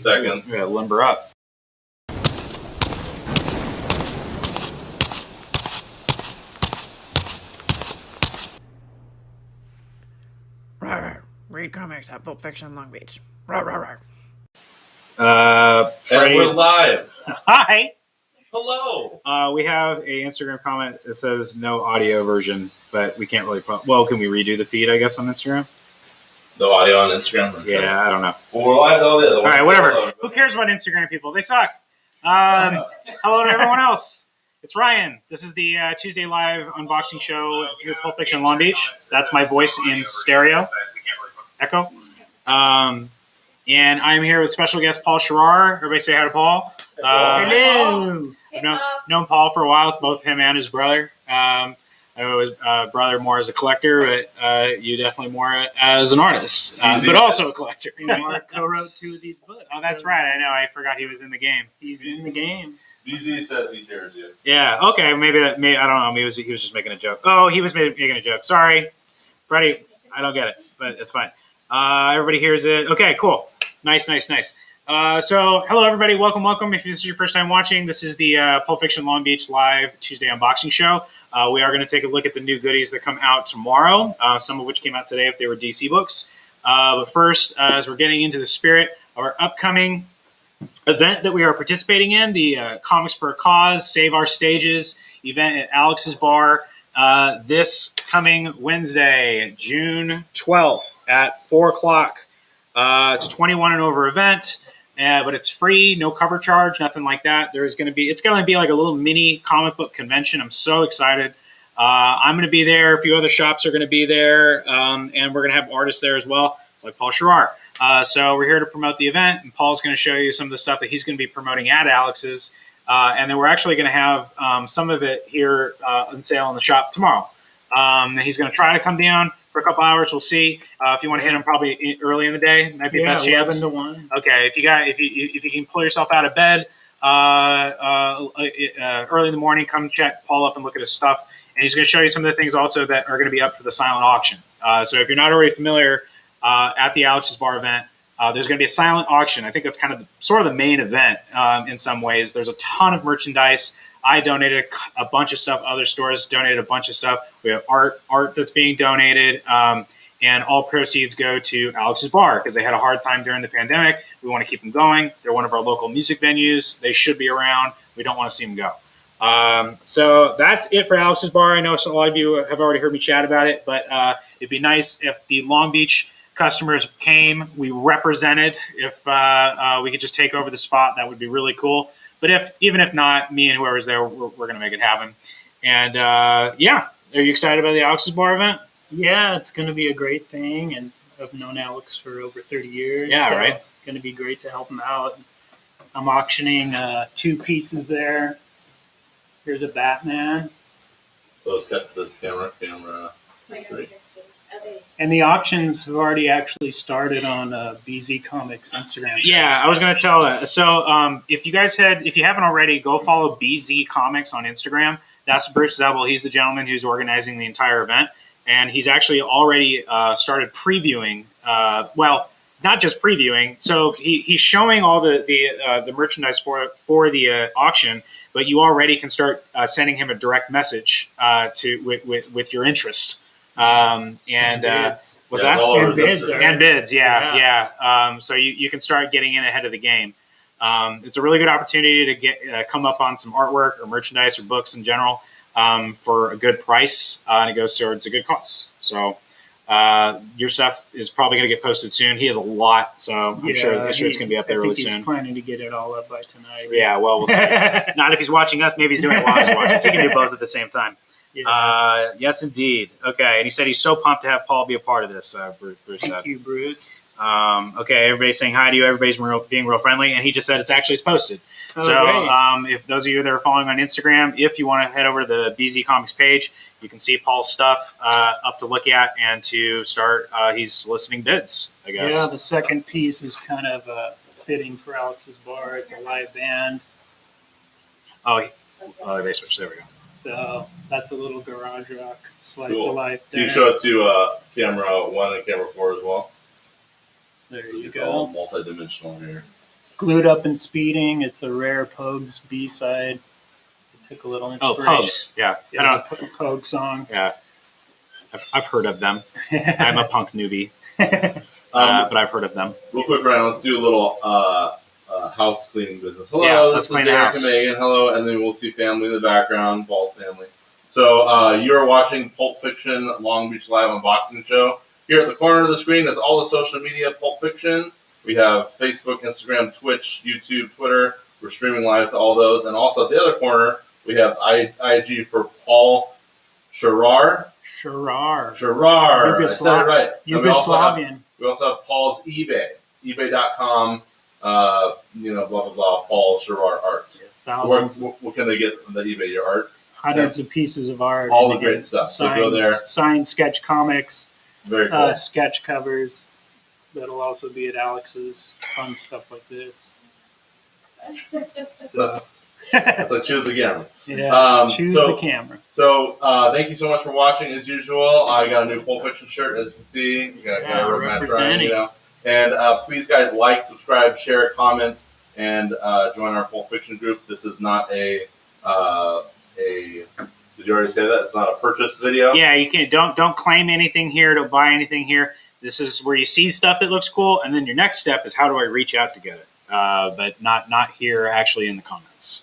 seconds. Yeah, limber up. Read comics at Pulp Fiction Long Beach. Freddie. And we're live. Hi. Hello. We have a Instagram comment that says no audio version, but we can't really. Well, can we redo the feed? I guess on Instagram. No audio on Instagram. Okay. Yeah, I don't know. Well, we're live all the other. All right, whatever. Who cares about Instagram people? They suck. Hello to everyone else. It's Ryan. This is the Tuesday live unboxing show here at Pulp Fiction Long Beach. That's my voice in stereo. Echo. And I'm here with special guest Paul Scherer. Everybody say hi to Paul. Hello. I've known Paul for a while, both him and his brother. I know his brother more as a collector, but you definitely more as an artist, but also a collector. Mark co-wrote 2 of these books. Oh, that's right. I know. I forgot he was in the game. He's in the game. DZ says he dares you. Yeah. Okay. Maybe I don't know. Maybe he was just making a joke. Oh, he was making a joke. Sorry, Freddie. I don't get it, but it's fine. Everybody hears it. Okay. Cool. Nice. So, hello everybody. Welcome. If this is your first time watching, this is the Pulp Fiction Long Beach live Tuesday unboxing show. We are going to take a look at the new goodies that come out tomorrow, some of which came out today if they were DC books. But first, as we're getting into the spirit of our upcoming event that we are participating in, the Comics for a Cause, Save Our Stages event at Alex's Bar, this coming Wednesday, June 12th at 4 o'clock. It's a 21 and over event. But it's free, no cover charge, nothing like that. It's going to be like a little mini comic book convention. I'm so excited. I'm going to be there. A few other shops are going to be there, and we're going to have artists there as well, like Paul Scherer. So we're here to promote the event, and Paul's going to show you some of the stuff that he's going to be promoting at Alex's, and then we're actually going to have some of it here on sale in the shop tomorrow. He's going to try to come down for a couple hours. We'll see. If you want to hit him probably early in the day, might be the best chance. 11 to 1. Okay, if you can pull yourself out of bed early in the morning, come check Paul up and look at his stuff. And he's going to show you some of the things also that are going to be up for the silent auction. So if you're not already familiar, at the Alex's Bar event, there's going to be a silent auction. I think that's kind of sort of the main event in some ways. There's a ton of merchandise. I donated a bunch of stuff. Other stores donated a bunch of stuff. We have art that's being donated, and all proceeds go to Alex's Bar because they had a hard time during the pandemic. We want to keep them going. They're one of our local music venues. They should be around. We don't want to see them go. So that's it for Alex's Bar. I know a lot of you have already heard me chat about it, but it'd be nice if the Long Beach customers came, we represented. If we could just take over the spot, that would be really cool. But even if not, me and whoever's there, we're going to make it happen. And yeah, are you excited about the Alex's Bar event? Yeah, it's going to be a great thing, and I've known Alex for over 30 years. Yeah, so right. It's going to be great to help him out. I'm auctioning 2 pieces there. Here's a Batman. Let's cut to this camera. Three. And the auctions have already actually started on BZ Comics Instagram. Yeah, I was going to tell that. So if you haven't already, go follow BZ Comics on Instagram. That's Bruce Zebel. He's the gentleman who's organizing the entire event. And he's actually already started previewing. Well, not just previewing. So he's showing all the merchandise for the auction, but you already can start sending him a direct message with your interest. And bids. What's that? And bids, yeah. So you can start getting in ahead of the game. It's a really good opportunity to come up on some artwork or merchandise or books in general for a good price, and it goes towards a good cause. So your stuff is probably going to get posted soon. He has a lot, so I'm sure it's going to be up there really soon. He's planning to get it all up by tonight. Yeah, well, we'll see. Not if he's watching us. Maybe he's doing it while he's watching. So he can do both at the same time. Yeah. Yes, indeed. Okay, and he said he's so pumped to have Paul be a part of this. Bruce said. Thank you, Bruce. Okay, everybody's saying hi to you. Everybody's being real friendly, and he just said it's posted. Oh, so if those of you that are following on Instagram, if you want to head over to the BZ Comics page, you can see Paul's stuff up to look at and to start. He's soliciting bids, I guess. Yeah, the second piece is kind of fitting for Alex's Bar. It's a live band. Oh, they switched. There we go. So that's a little garage rock slice Cool. of life Do there. you show it to camera 1 and camera 4 as well? There you It's all go. multi-dimensional here. Glued Up and Speeding. It's a rare Pogues B-side. I took a little inspiration. Pogues. Yeah. Yeah, a Pogue song. Yeah. I've heard of them. I'm a punk newbie, but I've heard of them. Real quick, Ryan, let's do a little house cleaning business. Hello, Yeah, this let's is clean the Derek house. and Megan. Hello, and then we'll see family in the background, Paul's family. So you're watching Pulp Fiction Long Beach Live Unboxing Show. Here at the corner of the screen is all the social media Pulp Fiction. We have Facebook, Instagram, Twitch, YouTube, Twitter. We're streaming live to all those. And also at the other corner, we have IG for Paul Sherrar. Sherrar. I said it right. And Yugoslavian. we also have Paul's eBay. eBay.com, blah, blah, blah, Paul Sherrar Art. Thousands. What can they get from the eBay? Your art? Hundreds of pieces of art. All the great stuff. So go there. Signed sketch comics. Very cool. Sketch covers. That'll also be at Alex's. Fun stuff like this. So choose the camera. Yeah, choose the camera. So thank you so much for watching. As usual, I got a new Pulp Fiction shirt, as you can see. You got representing. And please, guys, like, subscribe, share, comment, and join our Pulp Fiction group. This is not a. Did you already say that? It's not a purchase video. Yeah, you can don't claim anything here. Don't buy anything here. This is where you see stuff that looks cool, and then your next step is how do I reach out to get it? But not here, actually, in the comments.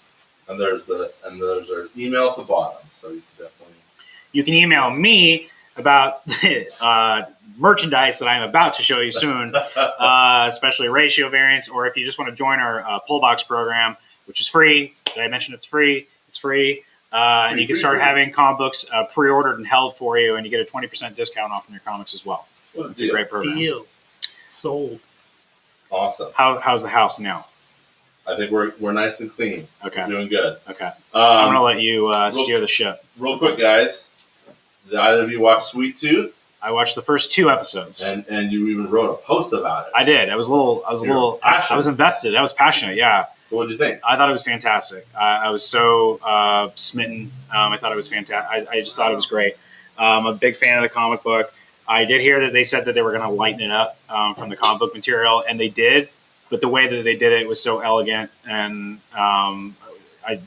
And there's our email at the bottom, so you can definitely. You can email me about merchandise that I'm about to show you soon, especially ratio variants, or if you just want to join our pull box program, which is free. Did I mention it's free? It's free. And you can start having comic books pre-ordered and held for you, and you get a 20% discount off on your comics as well. It's a great program. Deal. Sold. Awesome. How's the house now? I think we're nice and clean. Okay. We're doing good. Okay. I'm going to let you steer the ship. Real quick, guys. Did either of you watch Sweet Tooth? I watched the first 2 episodes. And you even wrote a post about it. I did. I was invested. I was passionate. Yeah. So what did you think? I thought it was fantastic. I was so smitten. I thought it was fantastic. I just thought it was great. I'm a big fan of the comic book. I did hear that they said that they were going to lighten it up from the comic book material, and they did. But the way that they did it was so elegant, and I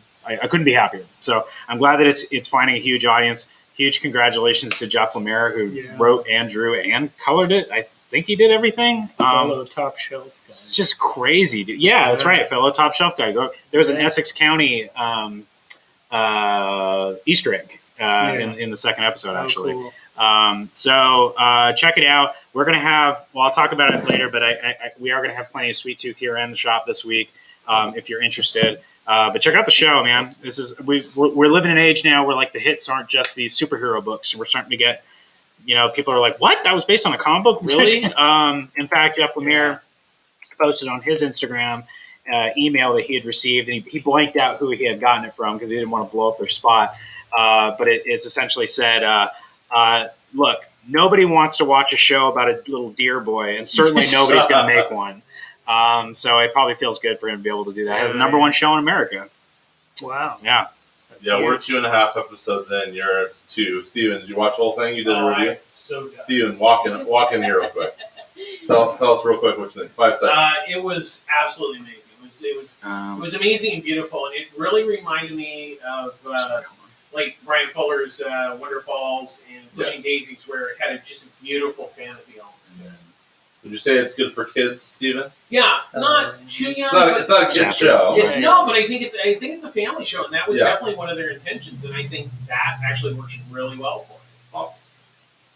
couldn't be happier. So I'm glad that it's finding a huge audience. Huge congratulations to Jeff Lemire, who wrote and drew and colored it. I think he did everything. Fellow top shelf guy. Just crazy, dude. Yeah, that's right. Fellow top shelf guy. There was an Essex County Easter egg in the second episode, actually. Cool. So check it out. We're going to have, I'll talk about it later, but we are going to have plenty of Sweet Tooth here in the shop this week if you're interested. But check out the show, man. We're living in an age now where like the hits aren't just these superhero books. We're starting to get, people are like, what? That was based on a comic book? Really? In fact, Jeff Lemire posted on his Instagram email that he had received, and he blanked out who he had gotten it from because he didn't want to blow up their spot. But it's essentially said, look, nobody wants to watch a show about a little deer boy, and certainly nobody's going to make one. So it probably feels good for him to be able to do that. It has the number 1 show in America. Wow. Yeah. Yeah, we're 2.5 episodes in. You're 2. Steven, did you watch the whole thing? You did a review? So good. Steven, walk in here real quick. Tell us real quick what you think. 5 seconds. It was absolutely amazing. It was amazing and beautiful, and it really reminded me of like Brian Fuller's Wonder Falls and Pushing Daisies, where it had just a beautiful fantasy element. Yeah. Would you say it's good for kids, Steven? Yeah, not too young. It's not a kid show. No, but I think it's a family show, and that was definitely one of their intentions, and I think that actually works really well for it. Awesome.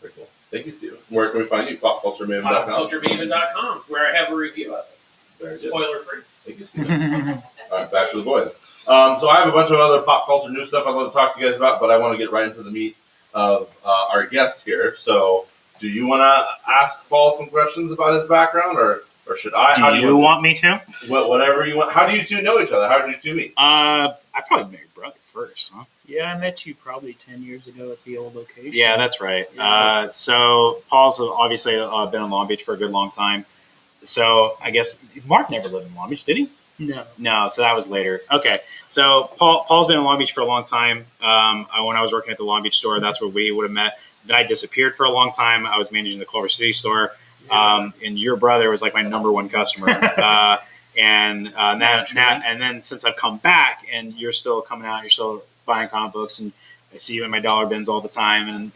Very cool. Thank you, Steven. Where can we find you? PopCultureMaven.com. PopCultureMaven.com, where I have a review of it. Very good. Spoiler free. Thank you, Steven. All right, back to the boys. So I have a bunch of other pop culture news stuff I'd love to talk to you guys about, but I want to get right into the meat of our guest here. So do you want to ask Paul some questions about his background, or should I? Do you want me to? Whatever you want. How do you two know each other? How did you two meet? I probably met your brother first, huh? Yeah, I met you probably 10 years ago at the old location. Yeah, that's right. Yeah. So Paul's obviously been in Long Beach for a good long time. So I guess Mark never lived in Long Beach, did he? No, so that was later. Okay, so Paul's been in Long Beach for a long time. When I was working at the Long Beach store, that's where we would have met. Then I disappeared for a long time. I was managing the Culver City store, and your brother was like my number 1 customer. and then since I've come back and you're still coming out, you're still buying comic books, and I see you in my dollar bins all the time, and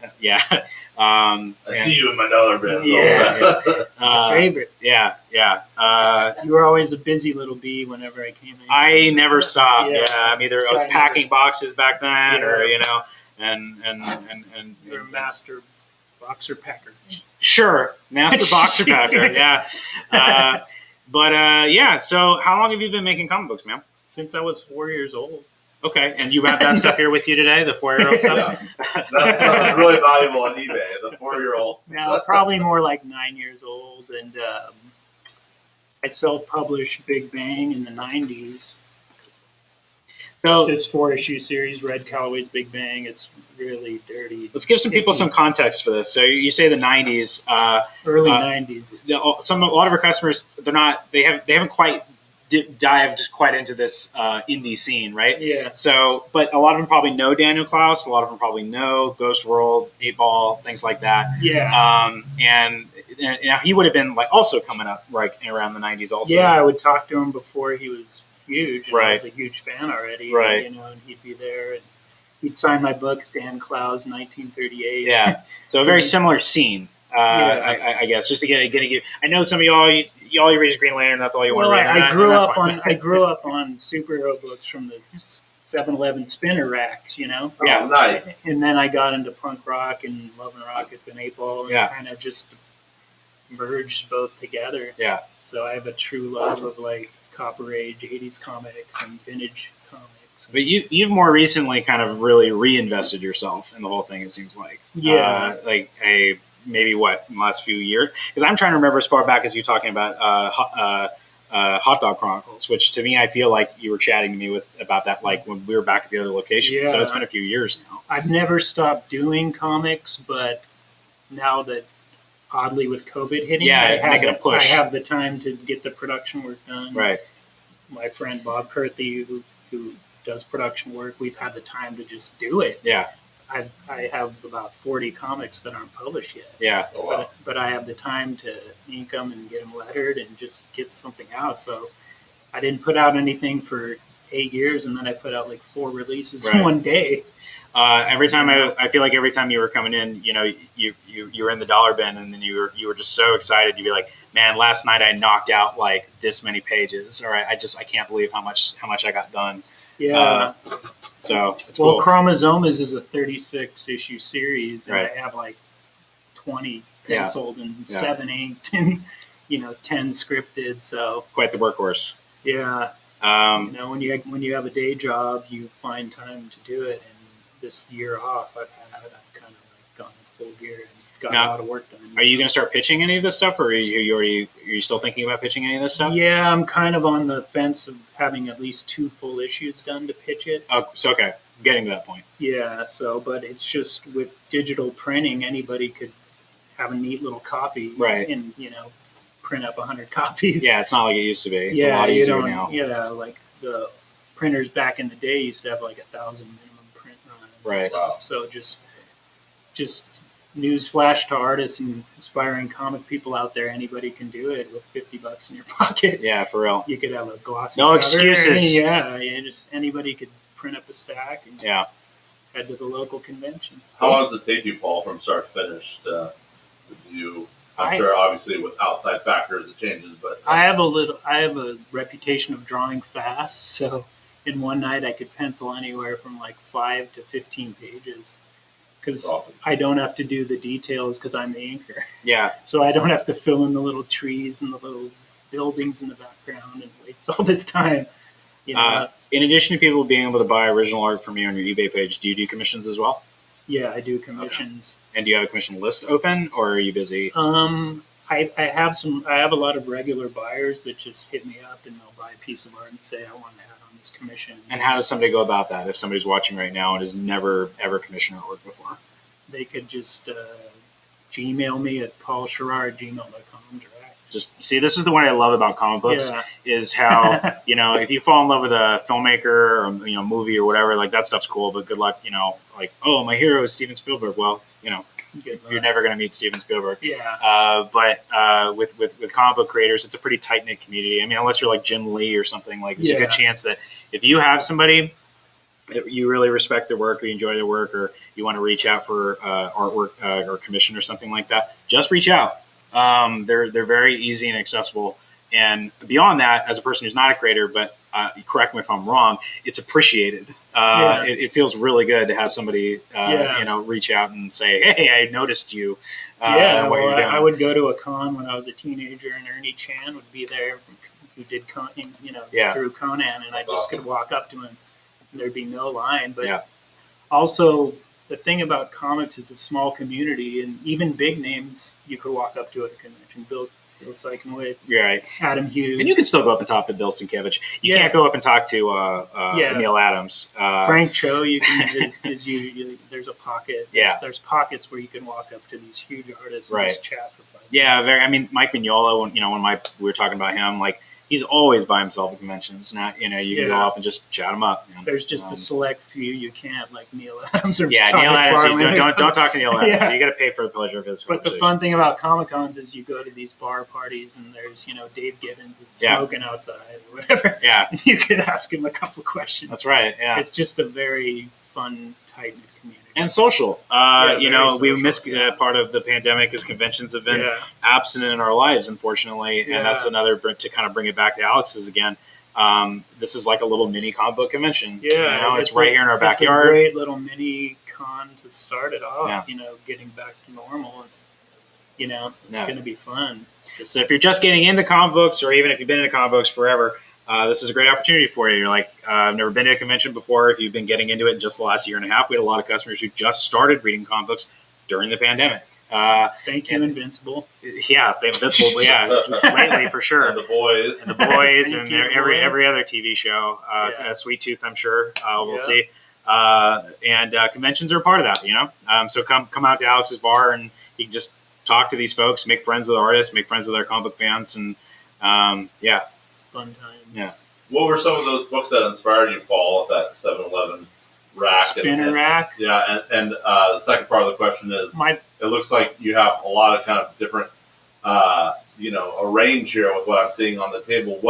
I see you in my dollar bins. My favorite. You You were always a busy little bee whenever I came in. I never stopped. Yeah. I'm either I was packing boxes back then, or and You're a master boxer packer. sure, master boxer packer. So how long have you been making comic books, man? Since I was 4 years old. Okay, and you have that stuff here with you today, the 4-year-old stuff? That stuff is really valuable on eBay, the 4-year-old. Now, probably more like 9 years old, and I self-published Big Bang in the 90s. So It's 4-issue series, Red Calloway's Big Bang. It's really dirty. let's give some people some context for this. So you say the 90s. Early 90s. A lot of our customers, they haven't quite dived quite into this indie scene, right? Yeah. So, but a lot of them probably know Daniel Klaus. A lot of them probably know Ghost World, 8-Ball, things like that. Yeah. And he would have been like also coming up right around the 90s also. Yeah, I would talk to him before he was huge. And I Right. was a huge fan already. Right. And he'd be there, and he'd sign my books, Dan Klaus, 1938. Yeah. So a very similar scene, I guess. Just to get I know some of y'all you read is Green Lantern. That's all you want to read. I grew up on superhero books from the 7-Eleven spinner racks, Yeah, nice. And then I got into punk rock and Love and Rockets and 8-Ball, and kind of just merged both together. Yeah. So I have a true love of like Copper Age, 80s comics and vintage comics. But you've more recently kind of really reinvested yourself in the whole thing. It seems like maybe in the last few years, because I'm trying to remember as far back as you talking about Hot Dog Chronicles, which to me I feel like you were chatting to me about that like when we were back at the other location. Yeah. So it's been a few years now. I've never stopped doing comics, but now that oddly with COVID hitting, making a push. I have the time to get the production work done. Right. My friend Bob Kurthy, who does production work, we've had the time to just do it. Yeah. I have about 40 comics that aren't published yet. Yeah. Oh, wow. But I have the time to ink them and get them lettered and just get something out. So I didn't put out anything for 8 years, and then I put out like 4 releases in one day. Every time I feel like every time you were coming in, you were in the dollar bin, and then you were just so excited. You'd be like, "Man, last night I knocked out like this many pages," or I can't believe how much I got done. Yeah. So it's cool. Chromosomes is a 36 issue series, and Right. I have like 20 penciled and 7 inked and 10 scripted. So Quite the workhorse. yeah, when you have a day job, you find time to do it. And this year off, I've kind of like gone full gear and got a lot of work done. Are you going to start pitching any of this stuff, or are you still thinking about pitching any of this stuff? Yeah, I'm kind of on the fence of having at least 2 full issues done to pitch it. Oh, so okay, getting to that point. Yeah, but it's just with digital printing, anybody could have a neat little copy, Right. And print up 100 copies. Yeah, it's not like it used to be. It's a lot easier now. Yeah, like the printers back in the day used to have like 1,000 minimum print run. Right. Wow. So just news flash to artists and aspiring comic people out there. Anybody can do it with $50 in your pocket. Yeah, for real. You could have a glossy. No cover. excuses. Yeah, just anybody could print up a stack and head to the local convention. How long does it take you, Paul, from start to finish to do? I'm sure, obviously, with outside factors, it changes. But I have a reputation of drawing fast, so in one night I could pencil anywhere from like 5 to 15 pages. Because awesome. I don't have to do the details because I'm the inker. Yeah. So I don't have to fill in the little trees and the little buildings in the background and waste all this time. In addition to people being able to buy original art from you on your eBay page, do you do commissions as well? Yeah, I do commissions. Okay. And do you have a commission list open, or are you busy? I have a lot of regular buyers that just hit me up and they'll buy a piece of art and say, I want to add on this commission. And how does somebody go about that if somebody's watching right now and has never ever commissioned artwork before? They could just Gmail me at paulsherrard@gmail.com direct. Just see, this is the one I love about comic books is how if you fall in love with a filmmaker or movie or whatever, like that stuff's cool. But good luck, like, oh, my hero is Steven Spielberg. Well, Good luck. you're never going to meet Steven Spielberg. Yeah. But with comic book creators, it's a pretty tight knit community. I mean, unless you're like Jim Lee or something, like there's a good chance that if you have somebody that you really respect their work, or you enjoy their work, or you want to reach out for artwork or commission or something like that, just reach out. They're very easy and accessible. And beyond that, as a person who's not a creator, but correct me if I'm wrong, it's appreciated. It feels really good to have somebody, reach out and say, "Hey, I noticed you." What you're doing. I would go to a con when I was a teenager, and Ernie Chan would be there, who did through Conan, and I just could walk up to him, and there'd be no line. But also, the thing about comics is a small community, and even big names you could walk up to at a convention. Bill Sienkiewicz, right. Adam Hughes. And you can still go up and talk to Bill Sienkiewicz. You can't go up and talk to Neil Adams. Frank Cho, you can. There's a pocket. Yeah. There's pockets where you can walk up to these huge artists and just chat for 5 minutes. Yeah, I mean, Mike Mignola, when we were talking about him, like, he's always by himself at conventions. Not, you can go up and just chat him up. There's just a select few you can't, like Neil Adams or Neil Adams. Don't talk to Neil Adams. You got to pay for the pleasure of his But conversation. the fun thing about Comic Cons is you go to these bar parties and there's Dave Gibbons is smoking outside or whatever. Yeah, you could ask him a couple questions. That's right. Yeah, it's just a very fun, tight knit community. And social. Social, we missed part of the pandemic as conventions have been absent in our lives, unfortunately. And that's another, to kind of bring it back to Alex's again. This is like a little mini comic book convention. Yeah. It's right here in our backyard. It's a great little mini con to start it off, getting back to normal. And, it's going to be fun. So if you're just getting into comic books, or even if you've been into comic books forever, this is a great opportunity for you. You're like, I've never been to a convention before. If you've been getting into it in just the last year and a half, we had a lot of customers who just started reading comic books during the pandemic. Thank you, Invincible. Yeah, Invincible. Lately for sure. And the boys, and every other TV show. Sweet Tooth, I'm sure. We'll see. And conventions are a part of that. So come out to Alex's bar, and you can just talk to these folks, make friends with artists, make friends with our comic book fans, and fun times. Yeah. What were some of those books that inspired you, Paul, at that 7-Eleven rack? Spinner rack? Yeah, and the second part of the question is, it looks like you have a lot of kind of different, a range here with what I'm seeing on the table.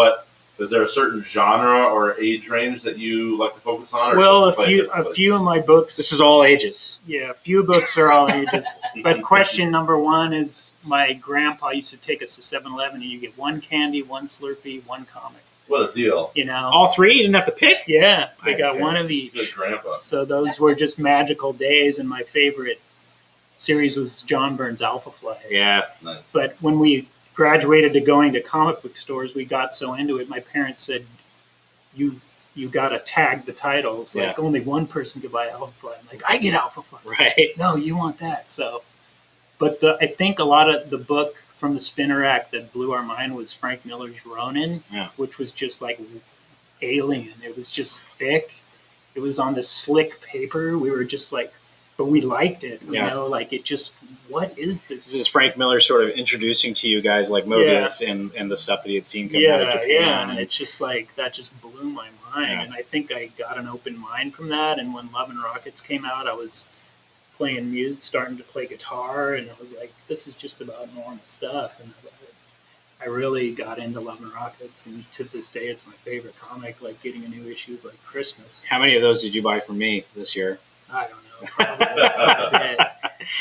Is there a certain genre or age range that you like to focus on? Well, a few of my books. This is all ages. Yeah, a few books are all ages. But question number one is, my grandpa used to take us to 7-Eleven, and you get one candy, one Slurpee, one comic. What a deal. All three? You didn't have to pick? Yeah, they got one of each. Good grandpa. So those were just magical days, and my favorite series was John Byrne's Alpha Flight. Yeah. Nice. But when we graduated to going to comic book stores, we got so into it, my parents said, you got to tag the titles. Like, only one person could buy Alpha Flight. I'm like, I get Alpha Flight. Right. No, you want that. So, but I think a lot of the book from the spinner rack that blew our mind was Frank Miller's Ronin, which was just like alien. It was just thick. It was on this slick paper. We were just like, but we liked it, like it just, what is this? This is Frank Miller sort of introducing to you guys like Mobius and the stuff that he had seen come out of Japan. Yeah, and it's just like, that just blew my mind. And I think I got an open mind from that. And when Love and Rockets came out, I was playing music, starting to play guitar, and I was like, this is just about normal stuff. And I really got into Love and Rockets, and to this day, it's my favorite comic. Like, getting a new issue is like Christmas. How many of those did you buy from me this year? I don't know. Probably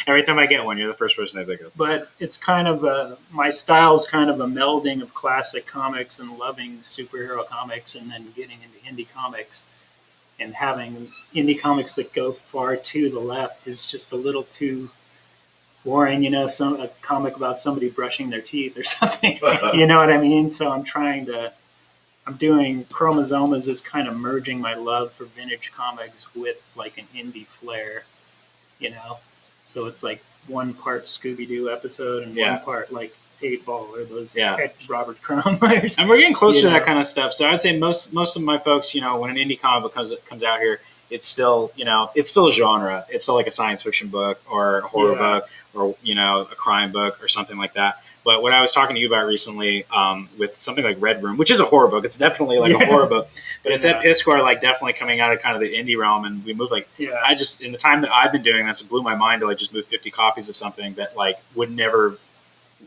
Every time I get one, you're the first person I think of. But it's kind of my style's kind of a melding of classic comics and loving superhero comics, and then getting into indie comics. And having indie comics that go far to the left is just a little too boring, a comic about somebody brushing their teeth or something. You know what I mean? So I'm doing Chromosomas as kind of merging my love for vintage comics with like an indie flair, So it's like one part Scooby-Doo episode and one part like 8-Ball or those Robert Crumb. And we're getting closer to that kind of stuff. So I'd say most of my folks, when an indie comic book comes out here, it's still, it's still a genre. It's still like a science fiction book or a horror book or, a crime book or something like that. But what I was talking to you about recently, with something like Red Room, which is a horror book, it's definitely like a horror book, but it's at Piscor, like definitely coming out of kind of the indie realm, and we moved like I just in the time that I've been doing this, it blew my mind to like just move 50 copies of something that like would never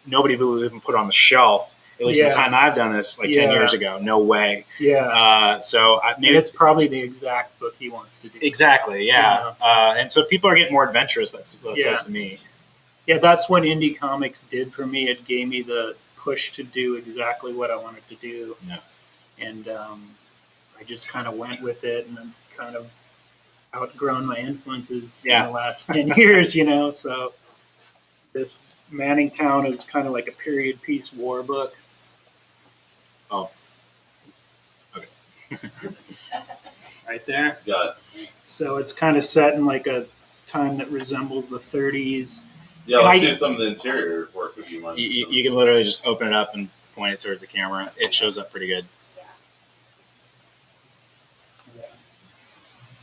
nobody would even put on the shelf. At least in the time I've done this, like 10 years ago, no way. Yeah. So maybe it's probably the exact book he wants to do. Exactly. Yeah. And so people are getting more adventurous. That's what it says to me. Yeah, that's what indie comics did for me. It gave me the push to do exactly what I wanted to do. Yeah. And I just kind of went with it, and then kind of outgrown my influences in the last 10 years, So this Manningtown is kind of like a period piece war book. Oh. Okay. Right there. Got it. So it's kind of set in like a time that resembles the 30s. Yeah, let's see some of the interior work if you want. You can literally just open it up and point it towards the camera. It shows up pretty good.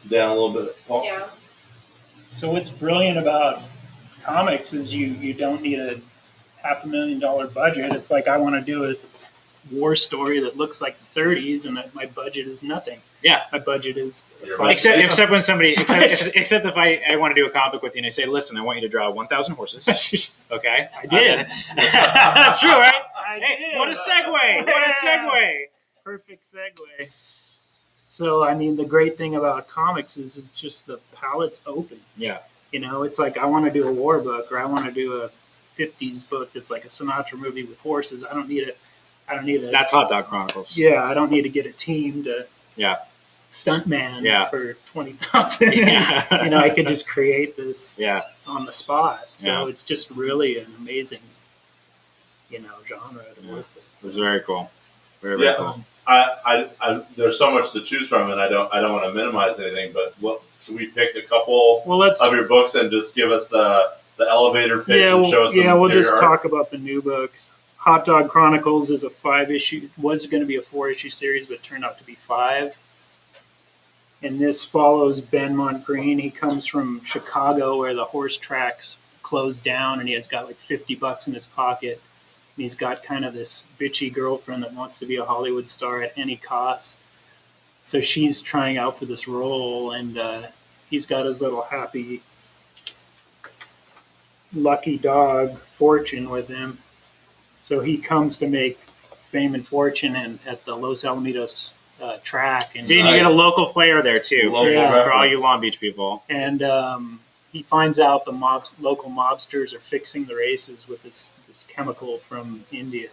Down a little bit, Paul. Yeah. So what's brilliant about comics is you don't need a $500,000 budget. It's like I want to do a war story that looks like the 30s, and that my budget is nothing. Yeah, my budget is except when somebody except if I want to do a comic with you and I say, listen, I want you to draw 1,000 horses. Okay, I did. That's true, right? I hey, did. What a segue! What a segue! Perfect segue. So I mean, the great thing about comics is it's just the palette's open. Yeah. It's like I want to do a war book, or I want to do a 50s book that's like a Sinatra movie with horses. I don't need a. That's Hot Dog Chronicles. Yeah, I don't need to get a team to. Yeah. Stuntman for $20,000. I could just create this on the spot. So it's just really an amazing, genre to work with. It's very cool. Very cool. I there's so much to choose from, and I don't want to minimize anything, but should we pick a couple of your books and just give us the elevator pitch and show us some we'll just art? talk about the new books. Hot Dog Chronicles is a 5-issue, was going to be a 4-issue series, but turned out to be 5. And this follows Ben Montgreen. He comes from Chicago, where the horse tracks closed down, and he has got like $50 in his pocket. And he's got kind of this bitchy girlfriend that wants to be a Hollywood star at any cost. So she's trying out for this role, and he's got his little happy, lucky dog, Fortune, with him. So he comes to make fame and fortune at the Los Alamitos track. And see, and you get a local flair there too, for all you Long Beach people. And he finds out the local mobsters are fixing the races with this chemical from India.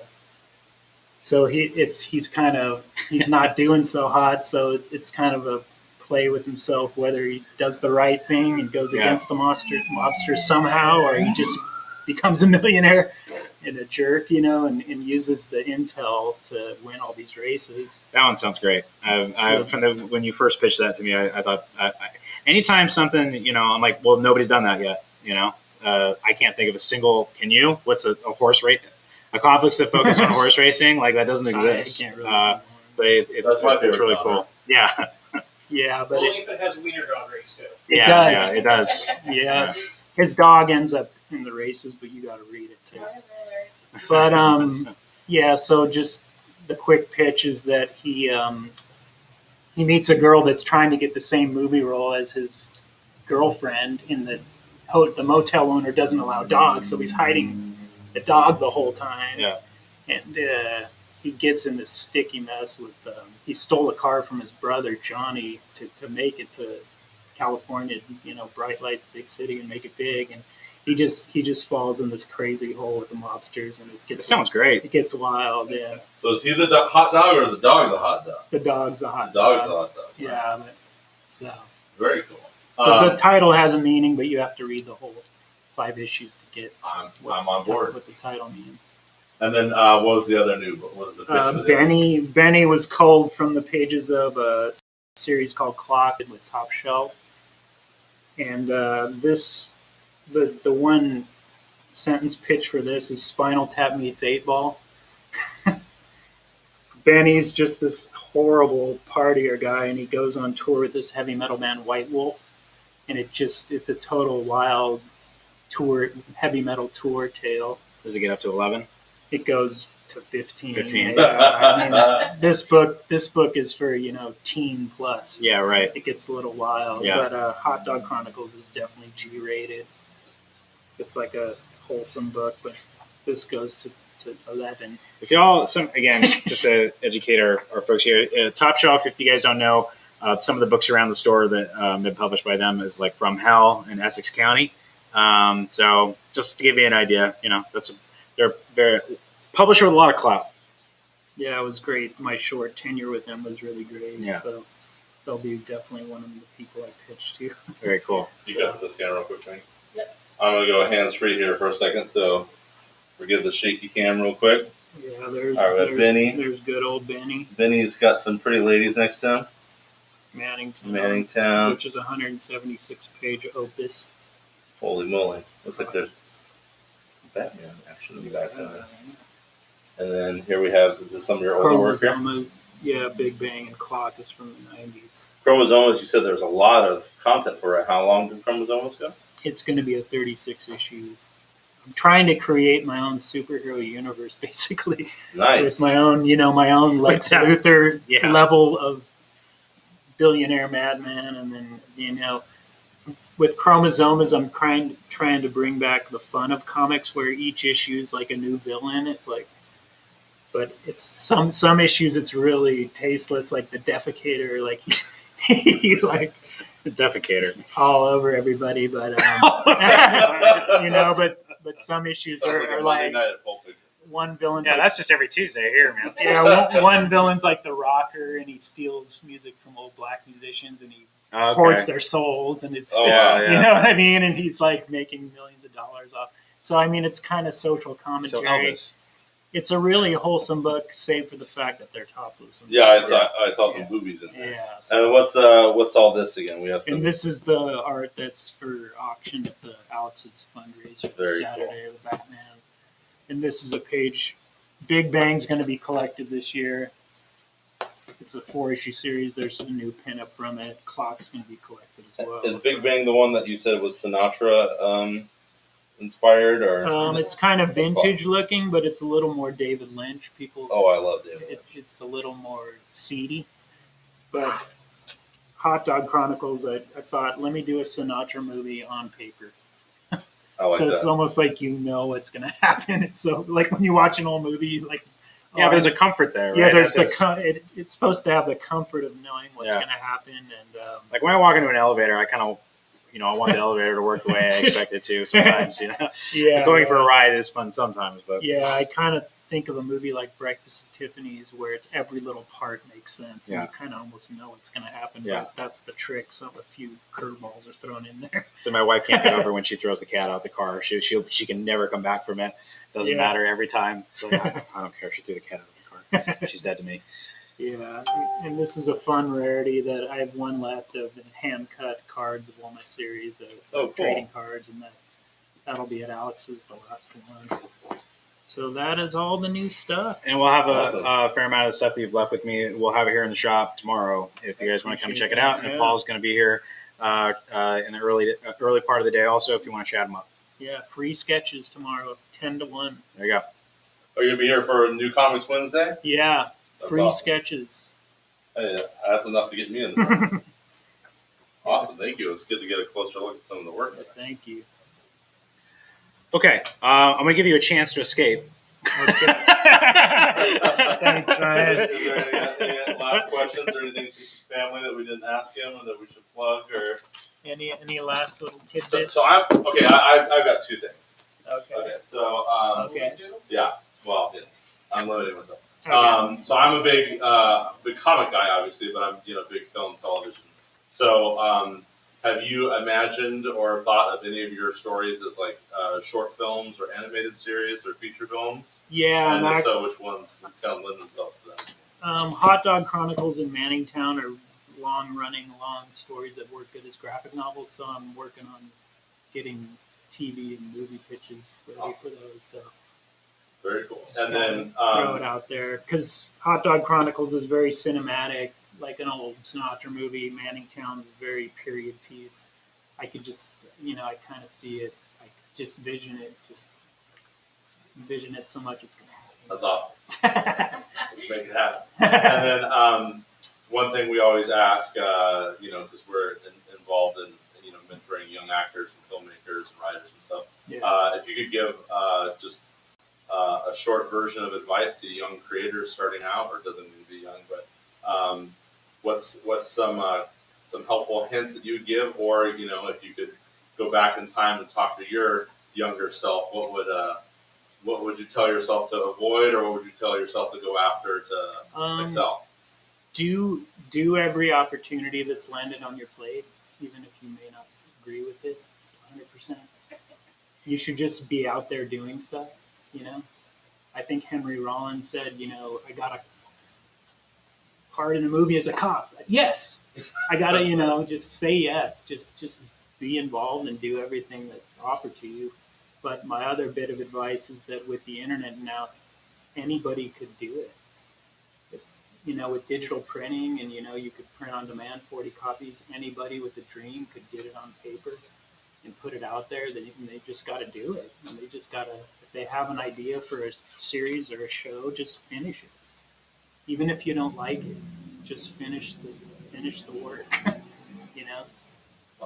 So he's not doing so hot. So it's kind of a play with himself, whether he does the right thing and goes against the mobsters somehow, or he just becomes a millionaire and a jerk, and uses the intel to win all these races. That one sounds great. When you first pitched that to me, I thought, anytime something, I'm like, well, nobody's done that yet. I can't think of a single. Can you? What's a horse race? A comics that focus on horse racing? Like that doesn't exist. I can't really so it's really cool. Yeah. Yeah, but only if it has a wiener dog race too. It does. Yeah, it does. Yeah. His dog ends up in the races, but you got to read it too. But so just the quick pitch is that he meets a girl that's trying to get the same movie role as his girlfriend. In the motel owner doesn't allow dogs, so he's hiding the dog the whole time. Yeah, and he gets in this sticky mess with. He stole a car from his brother Johnny to make it to California, bright lights, big city, and make it big. And he just falls in this crazy hole with the mobsters, and it sounds great. It gets wild, yeah. So is he the hot dog, or is the dog the hot dog? The dog's the hot dog. The dog's the hot dog. Yeah, so very cool. The title has a meaning, but you have to read the whole 5 issues to get. I'm on board. What the title means. And then what was the other new book? What was the pitch Benny was culled from the pages of a series called Clock with Top Shelf, and the one sentence pitch for this is Spinal Tap meets 8 Ball. Benny's just this horrible partier guy, and he goes on tour with this heavy metal band White Wolf, and it's a total wild tour, heavy metal tour tale. Does it get up to 11? it goes to 15. 15. Yeah, I mean, this book is for teen plus. Yeah, right. It gets a little wild, Yeah. but Hot Dog Chronicles is definitely G-rated. It's like a wholesome book, but this goes to 11. If y'all, again, just to educate our folks here, Top Shelf, if you guys don't know, some of the books around the store that have been published by them is like From Hell in Essex County. So just to give you an idea, they're very publisher with a lot of clout. Yeah, it was great. My short tenure with them was really great. Yeah. So they'll be definitely one of the people I pitched to. Very cool. You got this camera real quick, Frank? Yep. I'm going to go hands-free here for a second, so forgive the shaky cam real quick. Yeah, there's Benny. There's good old Benny. Benny's got some pretty ladies next to him. Manningtown. Which is a 176-page opus. Holy moly. Looks like there's Batman action in the background. And then here we have, is this some of your older work here? Yeah, Big Bang and Clock is from the 90s. Chromosomes, you said there's a lot of content for it. How long did Chromosomes go? It's going to be a 36 issue. I'm trying to create my own superhero universe, basically. Nice. With my own Lex Luthor level of billionaire madman, and then with Chromosomes, I'm trying to bring back the fun of comics, where each issue is like a new villain. It's like, but it's some issues it's really tasteless, like the Defecator, like he like the Defecator all over everybody, but but some issues are like one villain's that's just every Tuesday here, man. Yeah, one villain's like the Rocker, and he steals music from old black musicians, and he hoards their souls, and it's you know what I mean, and he's like making millions of dollars off. So I mean, it's kind of social commentary. So Elvis. It's a really wholesome book, save for the fact that they're topless. Yeah, I saw some boobies in there. Yeah. So. And what's all this again? We have. And this is the art that's for auction at the Alex's fundraiser for Saturday of the Batman. And this is a page. Big Bang's going to be collected this year. It's a 4-issue series. There's a new pinup from it. Clock's going to be collected as well. Is Big Bang the one that you said was Sinatra inspired, or? It's kind of vintage looking, but it's a little more David Lynch. I love David Lynch. It's a little more seedy. But Hot Dog Chronicles, I thought, let me do a Sinatra movie on paper. I like that. It's almost like what's going to happen. It's so like when you watch an old movie, like there's a comfort there. Right? Yeah, there's it's supposed to have the comfort of knowing what's going to happen, and like when I walk into an elevator, I kind of. I want the elevator to work the way I expect it to sometimes, Yeah. Going for a ride is fun sometimes, but. Yeah, I kind of think of a movie like Breakfast at Tiffany's, where it's every little part makes sense, and you kind of almost know what's going to happen, but that's the trick, so a few curveballs are thrown in there. So my wife can't get over when she throws the cat out the car. She can never come back from it. Doesn't matter every time. So I don't care if she threw the cat out of the car. She's dead to me. Yeah, and this is a fun rarity that I have one left of the hand-cut cards of all my series of trading cards, and that'll be at Alex's, the last one. So that is all the new stuff. And we'll have a fair amount of the stuff that you've left with me. We'll have it here in the shop tomorrow if you guys want to come check it out. And Paul's going to be here in the early part of the day also if you want to chat him up. Yeah, free sketches tomorrow, 10 to 1. There you go. Are you going to be here for New Comics Wednesday? Yeah. Free sketches. Hey, that's enough to get me in there. Awesome, thank you. It's good to get a closer look at some of the work. Thank you. Okay, I'm going to give you a chance to escape. Okay. Thanks, Ryan. Is there any last questions or anything from family that we didn't ask him or that we should plug? Or any last little tidbits? So I've got 2 things. Okay. So yeah. Well, yeah. I'm limiting myself. Okay. So I'm a big comic guy, obviously, but I'm big film, television. So have you imagined or thought of any of your stories as like short films or animated series or feature films? Yeah. And if so, which ones kind of lend themselves to that? Hot Dog Chronicles and Manningtown are long stories that work good as graphic novels. So I'm working on getting TV and movie pitches ready for those. So. Very cool. And then throw it out there because Hot Dog Chronicles is very cinematic, like an old Sinatra movie. Manningtown is a very period piece. I could just, I kind of see it. I could just vision it, just envision it so much it's going That's awesome. to happen. Let's make it happen. And then one thing we always ask, because we're involved in mentoring young actors and filmmakers and writers and stuff. Yeah. If you could give just a short version of advice to young creators starting out, or it doesn't need to be young, but what's some helpful hints that you would give, or if you could go back in time and talk to your younger self, what would you tell yourself to avoid, or what would you tell yourself to go after to excel? Do every opportunity that's landed on your plate, even if you may not agree with it 100%. You should just be out there doing stuff, I think Henry Rollins said, I got a part in a movie as a cop. Yes. I got to, just say yes. Just be involved and do everything that's offered to you. But my other bit of advice is that with the internet now, anybody could do it. With digital printing and, you could print on demand 40 copies. Anybody with a dream could get it on paper and put it out there. They just got to do it. And they just got to, if they have an idea for a series or a show, just finish it. Even if you don't like it, just finish the work.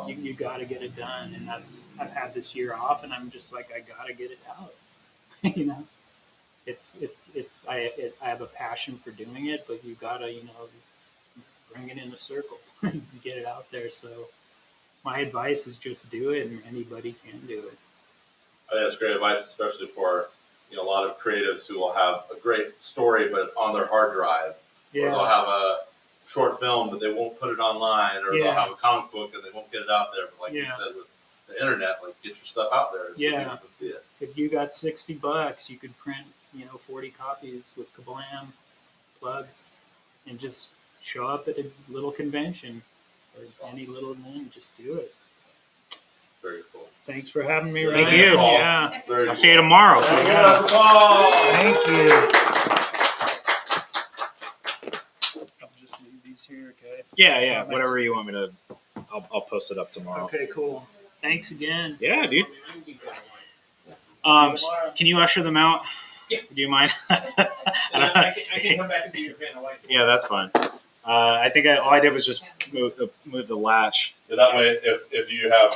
You got to get it done. And I've had this year off, and I'm just like, I got to get it out. I have a passion for doing it, but you got to, bring it in a circle and get it out there. So my advice is just do it, and anybody can do it. I think that's great advice, especially for a lot of creatives who will have a great story, but it's on their hard drive. Yeah. Or they'll have a short film, but they won't put it online, or they'll have a comic book and they won't get it out there. But like you said, with the internet, get your stuff out there so people can see it. If you got $60, you could print 40 copies with Kablam, plug, and just show up at a little convention or any little event. Just do it. Very cool. Thanks for having me, Ryan. Thank you. Yeah. I'll see you tomorrow. Thank you. I'll just leave these here, okay? Yeah. Whatever you want me to, I'll post it up tomorrow. Okay, cool. Thanks again. Yeah, dude. Can you usher them out? Yeah. Do you mind? I can come back and be your fan. Yeah, that's fine. I think all I did was just move the latch. So that way, if you have,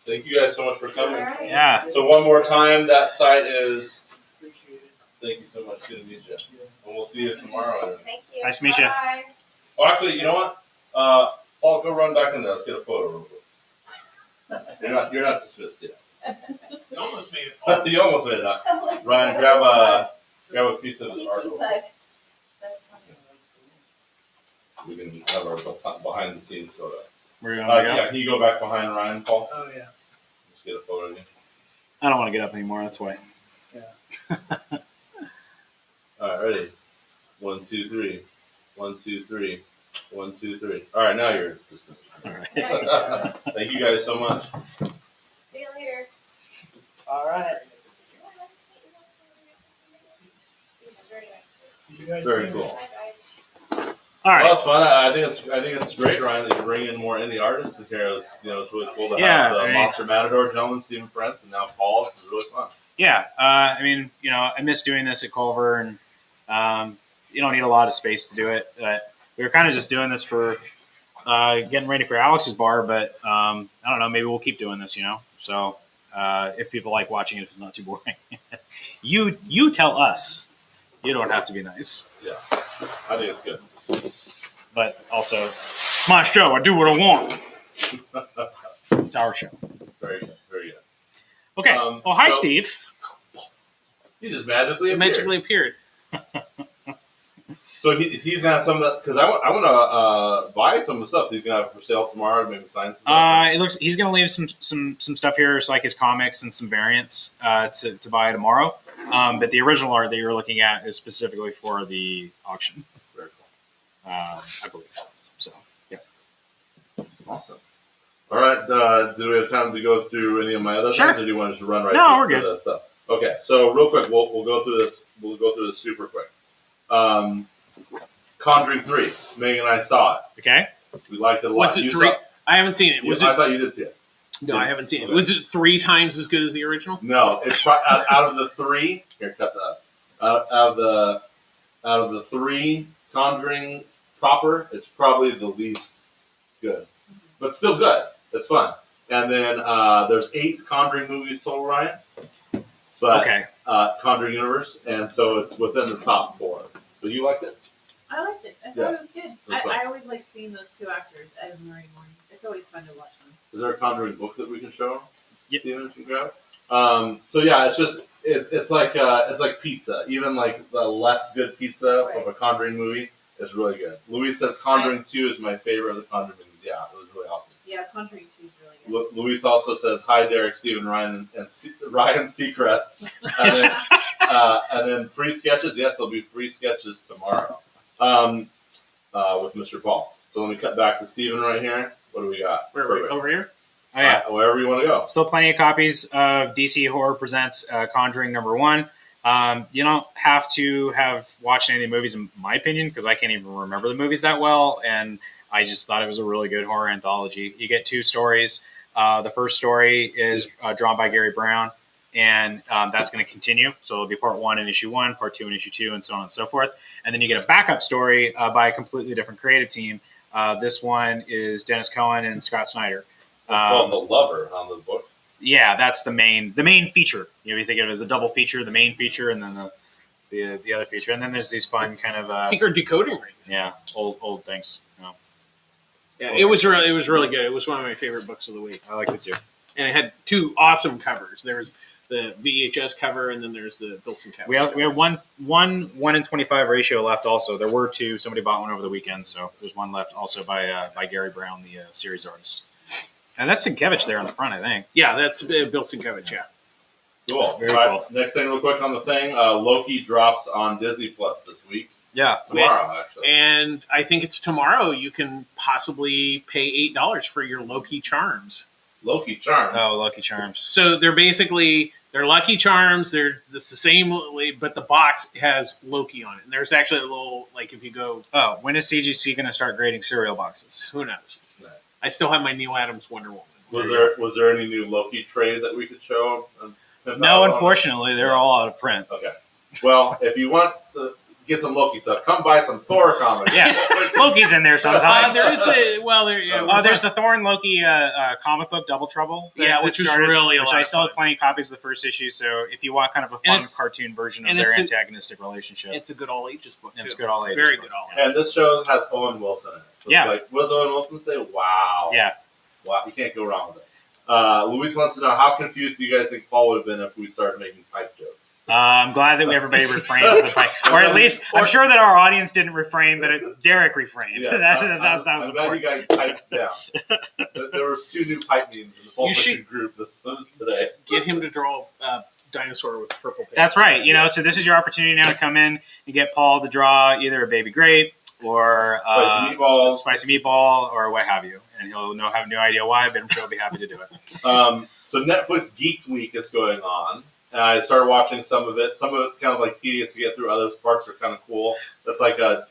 thank you guys so much for coming. Yeah. So one more time, that site is. Thank you so much. Good to meet you. And we'll see you tomorrow. Thank you. Nice to meet you. Bye. Oh, actually, you know what? Paul, go run back in there. Let's get a photo real quick. You're not dismissed yet. You almost made it. You almost made it up. Ryan, grab a piece of his art. We can have our behind the scenes photo. Where you want to go? Yeah, can you go back behind Ryan, Paul? Oh, yeah. Let's get a photo of you. I don't want to get up anymore. That's why. All right, ready? 1, 2, 3. 1, 2, 3. 1, 2, 3. All right, now you're dismissed. All right. Thank you guys so much. See you later. All right. Very cool. All right. Well, it's fun. I think it's great, Ryan, that you bring in more indie artists here. It's really cool to have the Monster Matador gentleman, Stephen Prince, and now Paul. It's really fun. Yeah. I miss doing this at Culver, and you don't need a lot of space to do it. But we were kind of just doing this for getting ready for Alex's bar, but I don't know. Maybe we'll keep doing this, So if people like watching it, if it's not too boring, you tell us. You don't have to be nice. Yeah, I think it's good. But also, it's my show. I do what I want. It's our show. Very good. Very good. Okay. Hi, Steve. He just magically appeared. Magically appeared. So he's gonna have some of that because I want to buy some of the stuff. So he's gonna have it for sale tomorrow. Maybe sign some. It looks he's gonna leave some stuff here, so like his comics and some variants to buy tomorrow. But the original art that you're looking at is specifically for the auction. Very cool. I believe. So yeah. Awesome. All right. Do we have time to go through any of my other things, or do you want to just run right through that stuff? Okay. So real quick, we'll go through this. We'll go through this super quick. Conjuring 3. Megan and I saw it. Okay. We liked it a lot. What's it? 3? I haven't seen it. I thought you did see it. No, I haven't seen it. Was it 3 times as good as the original? No, it's out of the 3. Here, cut that. Out of the 3 Conjuring proper, it's probably the least good, but still good. It's fun. And then there's 8 Conjuring movies total, Ryan. But, Okay. Conjuring universe, and so it's within the top 4. So you liked it? I liked it. I thought it was good. I always like seeing those 2 actors as Murray Morning. It's always fun to watch them. Is there a Conjuring book that we can show? Yep. Steven, you can grab. So yeah, it's just it's like pizza. Even like the less good pizza of a Conjuring movie is really good. Luis says Conjuring 2 is my favorite of the Conjuring movies. Yeah, it was really awesome. Yeah, Conjuring 2 is really good. Luis also says hi, Derek, Steven, Ryan, and Ryan Seacrest, and then free sketches. Yes, there'll be free sketches tomorrow with Mr. Paul. So let me cut back to Steven right here. What do we got? Where are we? Over here? Oh, yeah. Wherever you want to go. Still plenty of copies of DC Horror Presents Conjuring #1. You don't have to have watched any of the movies, in my opinion, because I can't even remember the movies that well. And I just thought it was a really good horror anthology. You get 2 stories. The first story is drawn by Gary Brown, and that's going to continue. So it'll be part 1 in issue 1, part 2 in issue 2, and so on and so forth. And then you get a backup story by a completely different creative team. This one is Dennis Cohen and Scott Snyder. It's called The Lover on the book. Yeah, that's the main feature. You think of it as a double feature, the main feature, and then the other feature. And then there's these fun kind of Secret Decoding Rings. Yeah, old things. You know. Yeah, it was really good. It was one of my favorite books of the week. I liked it too. And it had 2 awesome covers. There was the VHS cover, and then there's the Bilson cover. We have one in 25 ratio left. Also, there were 2. Somebody bought one over the weekend, so there's one left. Also by Gary Brown, the series artist. And that's Sienkiewicz there on the front, I think. Yeah, that's Bill Sienkiewicz, yeah. Cool. Very All right, cool. next thing real quick on the thing, Loki drops on Disney Plus this week. Yeah. Tomorrow, actually. And I think it's tomorrow you can possibly pay $8 for your Loki Charms. Loki Charm. Oh, Lucky Charms. So they're Lucky Charms. It's the same, but the box has Loki on it. And there's actually a little, like if you go, Oh, when is CGC going to start grading cereal boxes? who knows? Right. I still have my Neil Adams Wonder Woman. Was there any new Loki trade that we could show? No, unfortunately, they're all out of print. Okay. Well, if you want to get some Loki stuff, come buy some Thor comics. Yeah, Loki's in there sometimes. There is there's the Thor and Loki comic book Double Trouble. which was really a which lot I of still have fun. plenty of copies of the first issue. So if you want kind of a fun it's- cartoon version of and their it's a- antagonistic relationship, It's a good all ages book. It's too. good all ages Very book. good all. And this show has Owen Wilson in it. So Yeah. It's like, what does Owen Wilson say? Wow. yeah. Wow. You can't go wrong with it. Luis wants to know, how confused do you guys think Paul would have been if we started making pipe jokes? I'm glad that everybody refrained from the pipe, or at least I'm sure that our audience didn't refrain, but Derek refrained. Yeah, that was I'm glad you important. guys piped down. There was 2 new pipe memes in the Pulp You Fiction should- group this today. Get him to draw a dinosaur with purple pants. That's right. So this is your opportunity now to come in and get Paul to draw either a baby grape or Spicy meatballs. spicy meatball, or what have you, and he'll have no idea why, but I'm sure he'll be happy to do it. So Netflix Geek Week is going on. And I started watching some of it. Some of it's kind of like tedious to get through. Other parts are kind of cool. It's like a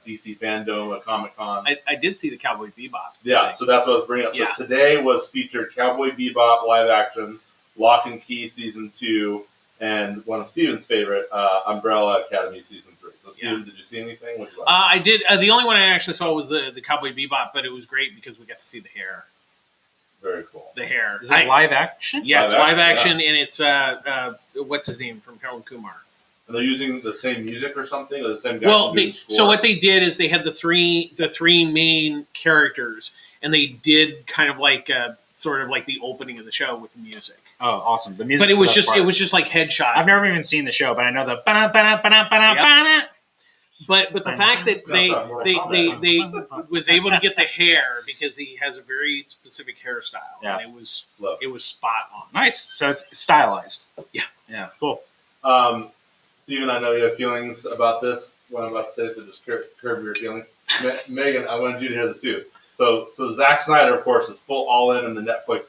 DC fandom, a Comic Con. I did see the Cowboy Bebop. Yeah, so that's what I was bringing up. Yeah. So today was featured Cowboy Bebop live action, Lock and Key season 2, and one of Steven's favorite, Umbrella Academy season 3. So Steven, did you see anything? What did you like? I did. The only one I actually saw was the Cowboy Bebop, but it was great because we got to see the hair. Very cool. The hair. Is it live action? Yeah, it's Live live action, action, and it's what's his name from Harold Kumar. And they're using the same music or something, or the same guy. Well, doing the score? so what they did is they had the three main characters, and they did kind of like sort of like the opening of the show with the music. Oh, awesome! The music, But it was just like headshots. I've never even seen the show, but I know the. Ba-da-ba-da-ba-da-ba-da-ba-da. But the fact that they was able to get the hair because he has a very specific hairstyle, Yeah. and Look. it was spot on. Nice. So it's stylized. Yeah. Yeah. Cool. Steven, I know you have feelings about this, what I'm about to say, so just curb your feelings. Megan, I wanted you to hear this too. So Zack Snyder, of course, is full all in the Netflix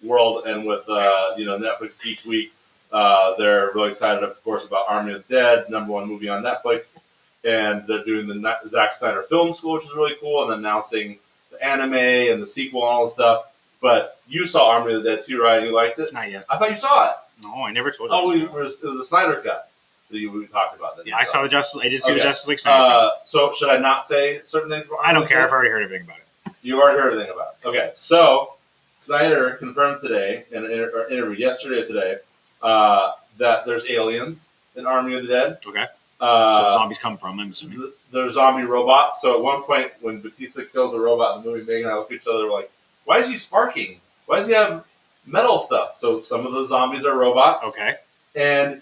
world, and with Netflix Geek Week, they're really excited, of course, about Army of the Dead, #1 movie on Netflix, and they're doing the Zack Snyder Film School, which is really cool, and announcing the anime and the sequel and all the stuff. But you saw Army of the Dead too, right? You liked it? Not yet. I thought you saw it. No, I never told you. Oh, I it was the Snyder cut that we talked about. That Yeah, I saw the Justice. I did see the Justice League Snyder cut. So should I not say certain things? I don't care. I've already heard everything about it. You already heard everything about it. Okay, so Snyder confirmed today in an interview yesterday or today that there's aliens in Army of the Dead. Okay. So zombies come from, I'm assuming. They're zombie robots. So at one point, when Batista kills a robot in the movie, Megan and I look at each other like, why is he sparking? Why does he have metal stuff? So some of the zombies are robots. Okay. And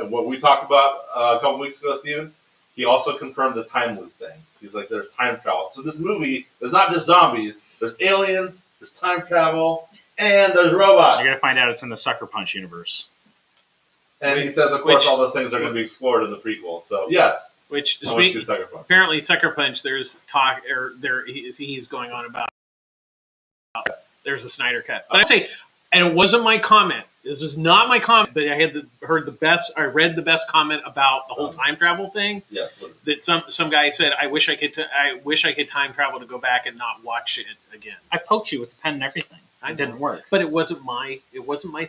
what we talked about a couple weeks ago, Steven, he also confirmed the time loop thing. He's like, there's time travel. So this movie is not just zombies. There's aliens, there's time travel, and there's robots. You're going to find out it's in the Sucker Punch universe. And he says, of course, all those things are going to be explored in the prequel. So, yes. Which I want to see Sucker Punch. apparently Sucker Punch, there's talk, or he's going on about there's a Snyder cut. But I say, and it wasn't my comment. This is not my comment, but I had read the best comment about the whole time travel thing. Yes. That some guy said, I wish I could time travel to go back and not watch it again. I poked you with the pen and everything. It didn't work. But it wasn't my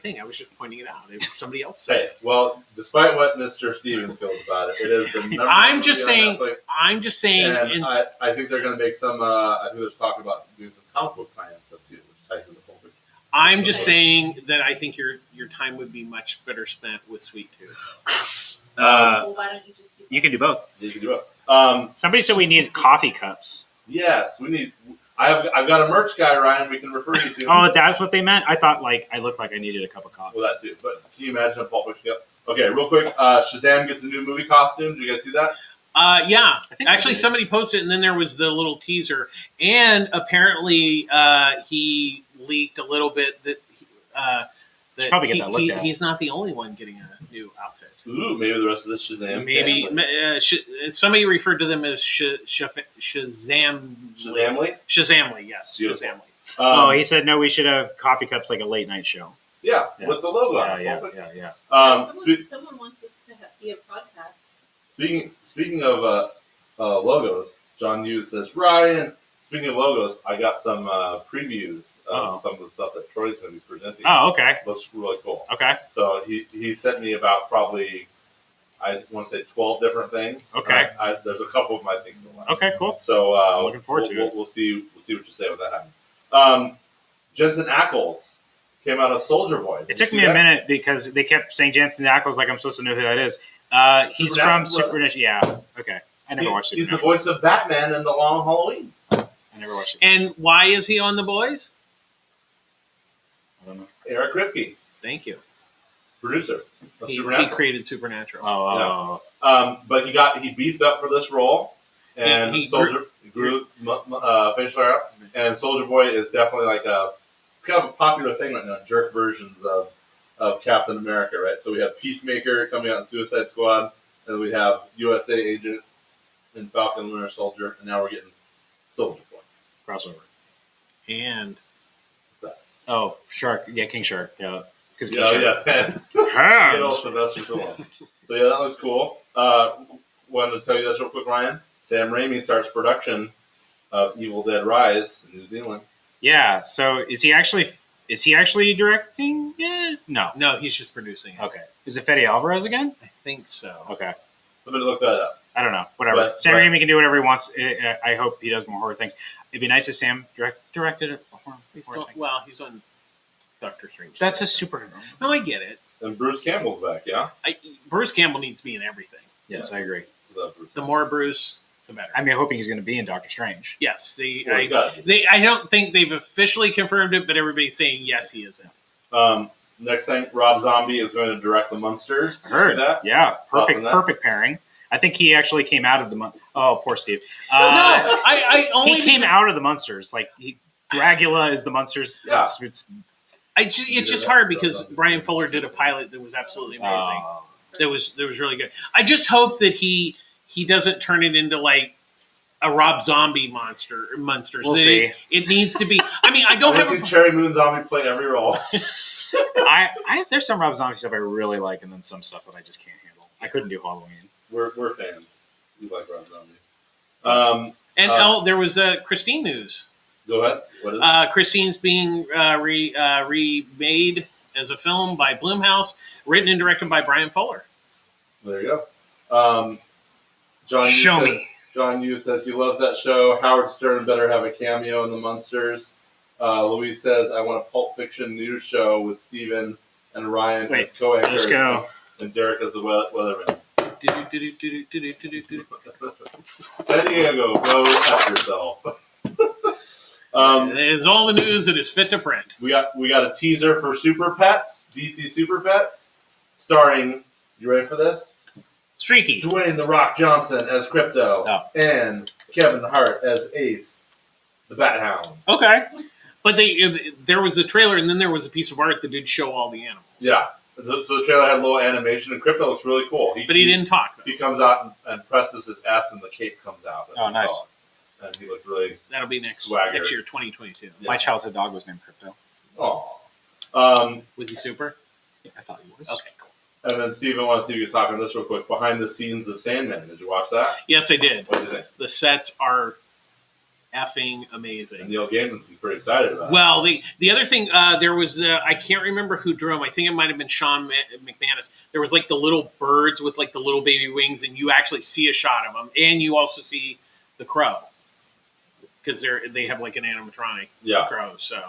thing. I was just pointing it out. It was somebody else said. Hey, well, despite what Mr. Stevens feels about it, it is the number I'm one just movie saying. on Netflix. I'm just saying. And I think they're going to make some. I think there's talk about doing some comic book tie-in stuff too, which ties into Pulp. I'm just saying that I think your time would be much better spent with Sweet Tooth. Well, why don't you just do You can do both. You can do it. Somebody said we need coffee cups. Yes, we need. I've got a merch guy, Ryan. We can refer you to. Oh, that's what they meant? I thought I looked like I needed a cup of coffee. Well, that too. But can you imagine a Pulp Fiction? Okay, real quick. Shazam gets a new movie costume. Did you guys see that? Yeah. I think Actually, I did. somebody posted it, and then there was the little teaser. And apparently, he leaked a little bit that Should probably get that looked at. he's not the only one getting a new outfit. Ooh, maybe the rest of this Shazam. Maybe family. somebody referred to them as Shazamly. Shazamly, yes. Beautiful. Shazamly. Oh, he said no. We should have coffee cups like a late night show. Yeah, Yeah. with the logo on it. Yeah. someone wants us to be a podcast. Speaking of logos, John Hughes says, Ryan, speaking of logos, I got some previews of some of the stuff that Troy's going to be presenting. Oh, okay. Looks really cool. Okay. So he sent me about probably, I want to say 12 different things. Okay. There's a couple of them I think you'll like. Okay, cool. So Looking forward to it. We'll see what you say with that happens. Jensen Ackles came out of Soldier Boy. Did It you took see me a that? minute because they kept saying Jensen Ackles like I'm supposed to know who that is. He's from Supernatural. Yeah. Okay. I never watched He's the Supernatural. voice of Batman in The Long Halloween. I never watched it. And why is he on The Boys? I don't know. Eric Kripke, Thank you. producer of He Supernatural. created Supernatural. Oh. But he beefed up for this role, and He Soldier grew facial hair out, and Soldier Boy is definitely like a kind of a popular thing right now. Jerk versions of Captain America, right? So we have Peacemaker coming out in Suicide Squad, and we have USA Agent and Falcon and Winter Soldier, and now we're getting Soldier Boy. Crossover. And Oh, Shark. Yeah, King Shark. Yeah. Because King Yeah, Shark. yeah, Good Hands. old Sylvester Stallone. So yeah, that looks cool. Wanted to tell you this real quick, Ryan. Sam Raimi starts production of Evil Dead Rise in New Zealand. Yeah. So is he actually directing it? No. no, he's just producing it. Okay. Is it Fede Alvarez again? I think so. Okay. Let me look that up. I don't know. Whatever. But- Sam Raimi can do whatever he wants. I hope he does more horror things. It'd be nice if Sam directed a horror He's thing. on Doctor Strange. That's a superhero. No, I get it. And Bruce Campbell's back, yeah? Bruce Campbell needs to be in everything. Yes, I agree. Love Bruce. The more Bruce, the better. I'm hoping he's going to be in Doctor Strange. Yes, Well, he's gotta be. I don't think they've officially confirmed it, but everybody's saying yes, he is in. Next thing, Rob Zombie is going to direct The Munsters. Did I heard you see that? Yeah, Thoughts on that? perfect pairing. I think he actually came out of the Oh, poor Steve. no, I only he came because- out of the Munsters. Like Dracula is the Munsters. Yeah. It's It's just hard because Brian Fuller did a pilot that was absolutely amazing. That was really good. I just hope that he doesn't turn it into like a Rob Zombie monsters. We'll see. It needs to be. I mean, I don't I've have seen a, Cherry Moon Zombie play every role. there's some Rob Zombie stuff I really like, and then some stuff that I just can't handle. I couldn't do Halloween. We're fans. We like Rob Zombie. and there was Christine news. Go ahead. What is it? Christine's being remade as a film by Blumhouse, written and directed by Brian Fuller. There you go. Show me. John Yu says he loves that show. Howard Stern better have a cameo in the Munsters. Louise says, I want a Pulp Fiction news show with Steven and Ryan as co-anchors. Let's go. And Derek as the weatherman. San Diego, go F yourself. It's all the news that is fit to print. We got a teaser for Super Pets, DC Super Pets, starring, you ready for this? Streaky. Dwayne The Rock Johnson as Crypto, and Kevin Hart as Ace, the Bat Hound. Okay. But there was a trailer, and then there was a piece of art that did show all the animals. Yeah. So the trailer had a little animation, and Crypto looks really cool. But he didn't talk, though. He comes out and presses his S, and the cape comes out. Oh, nice. And he looked really That'll be next swagger. year, 2022. Yeah. My childhood dog was named Crypto. Oh. Was he super? Yeah, I thought he was. Okay, cool. And then Steven wants to see if you could talk on this real quick. Behind the scenes of Sandman. Did you watch that? Yes, I did. What did you think? The sets are effing amazing. And Neil Gaiman seems pretty excited about it. Well, the other thing, there was, I can't remember who drew them. I think it might have been Sean McManus. There was like the little birds with like the little baby wings, and you actually see a shot of them. And you also see the crow. Because they have like an animatronic crow. So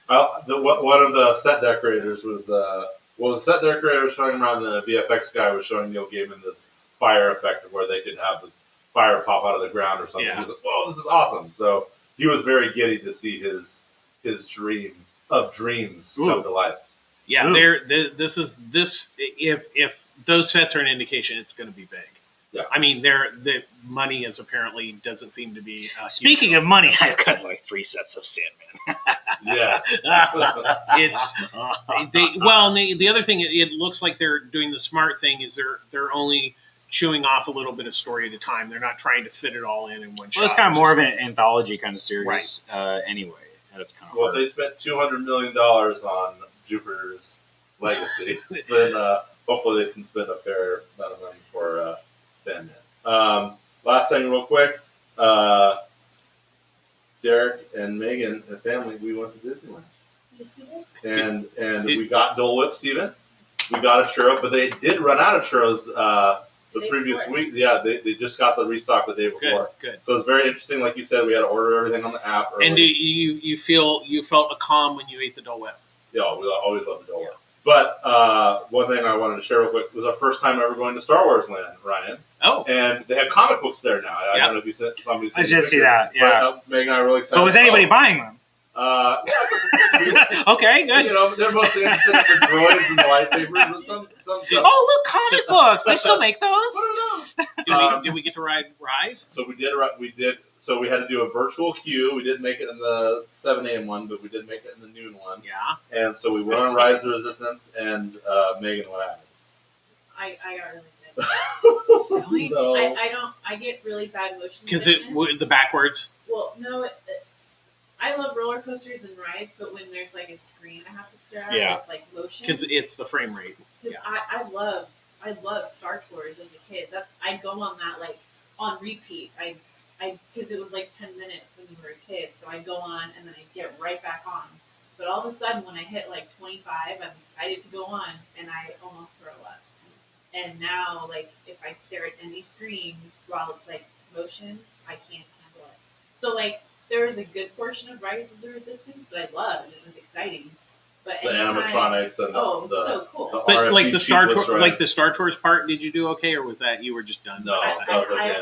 one of the set decorators was the set decorator was showing around, the VFX guy was showing Neil Gaiman this fire effect of where they could have the fire pop out of the ground or something. Yeah. He was like, "Whoa, this is awesome!" So he was very giddy to see his dream of dreams come to life. yeah, this. If those sets are an indication, it's going to be big. Yeah. I mean, the money is apparently doesn't seem to be. Speaking of money, I've got like 3 sets of Sandman. Yeah. It's the other thing. It looks like they're doing the smart thing. Is they're only chewing off a little bit of story at a time. They're not trying to fit it all in one shot. Well, it's kind of more of an anthology kind of series, anyway. That's kind of Well, hard. if they spent $200 million on Jupiter's Legacy, then hopefully they can spend a fair amount of money for Sandman. Last thing, real quick. Derek and Megan and family, we went to Disneyland. And we got Dole Whip, Steven. We got a churro, but they did run out of churros the previous week. Yeah, they just got the restock the day before. Good. So it's very interesting. Like you said, we had to order everything on the app. Early. And you felt a calm when you ate the Dole Whip? Yeah, we always love the Dole Whip. But one thing I wanted to share real quick was our first time ever going to Star Wars Land, Ryan. Oh. And they have comic books there now. I don't know if you said somebody. I just see that. Yeah. But, Meg and I are really excited. But was anybody buying them? Okay, good. You know, they're mostly interested in the droids and the lightsabers, but some stuff. Oh, look, comic books. They still make those. I don't know. Did we get to ride Rise? So we did. So we had to do a virtual queue. We didn't make it in the 7 a.m. one, but we did make it in the noon one. Yeah. And so we went on Rise of the Resistance, and Megan went at it. I got really sick. Really? No. I get really bad motion Because sickness. the backwards. Well, no, I love roller coasters and rides, but when there's like a screen I have to stare at with like motion. Because it's the frame rate. Because I love Star Tours as a kid. I'd go on that like on repeat. Because it was like 10 minutes when you were a kid, so I'd go on and then I'd get right back on. But all of a sudden, when I hit like 25, I'm excited to go on, and I almost throw up. And now, like, if I stare at any screen while it's like motion, I can't handle it. So like, there was a good portion of Rise of the Resistance that I loved. It was exciting. But The anytime, animatronics and so cool. the But like RFP the Star cheapest Tour, ride. like the Star Tours part, did you do okay, or was that you were just done? No. I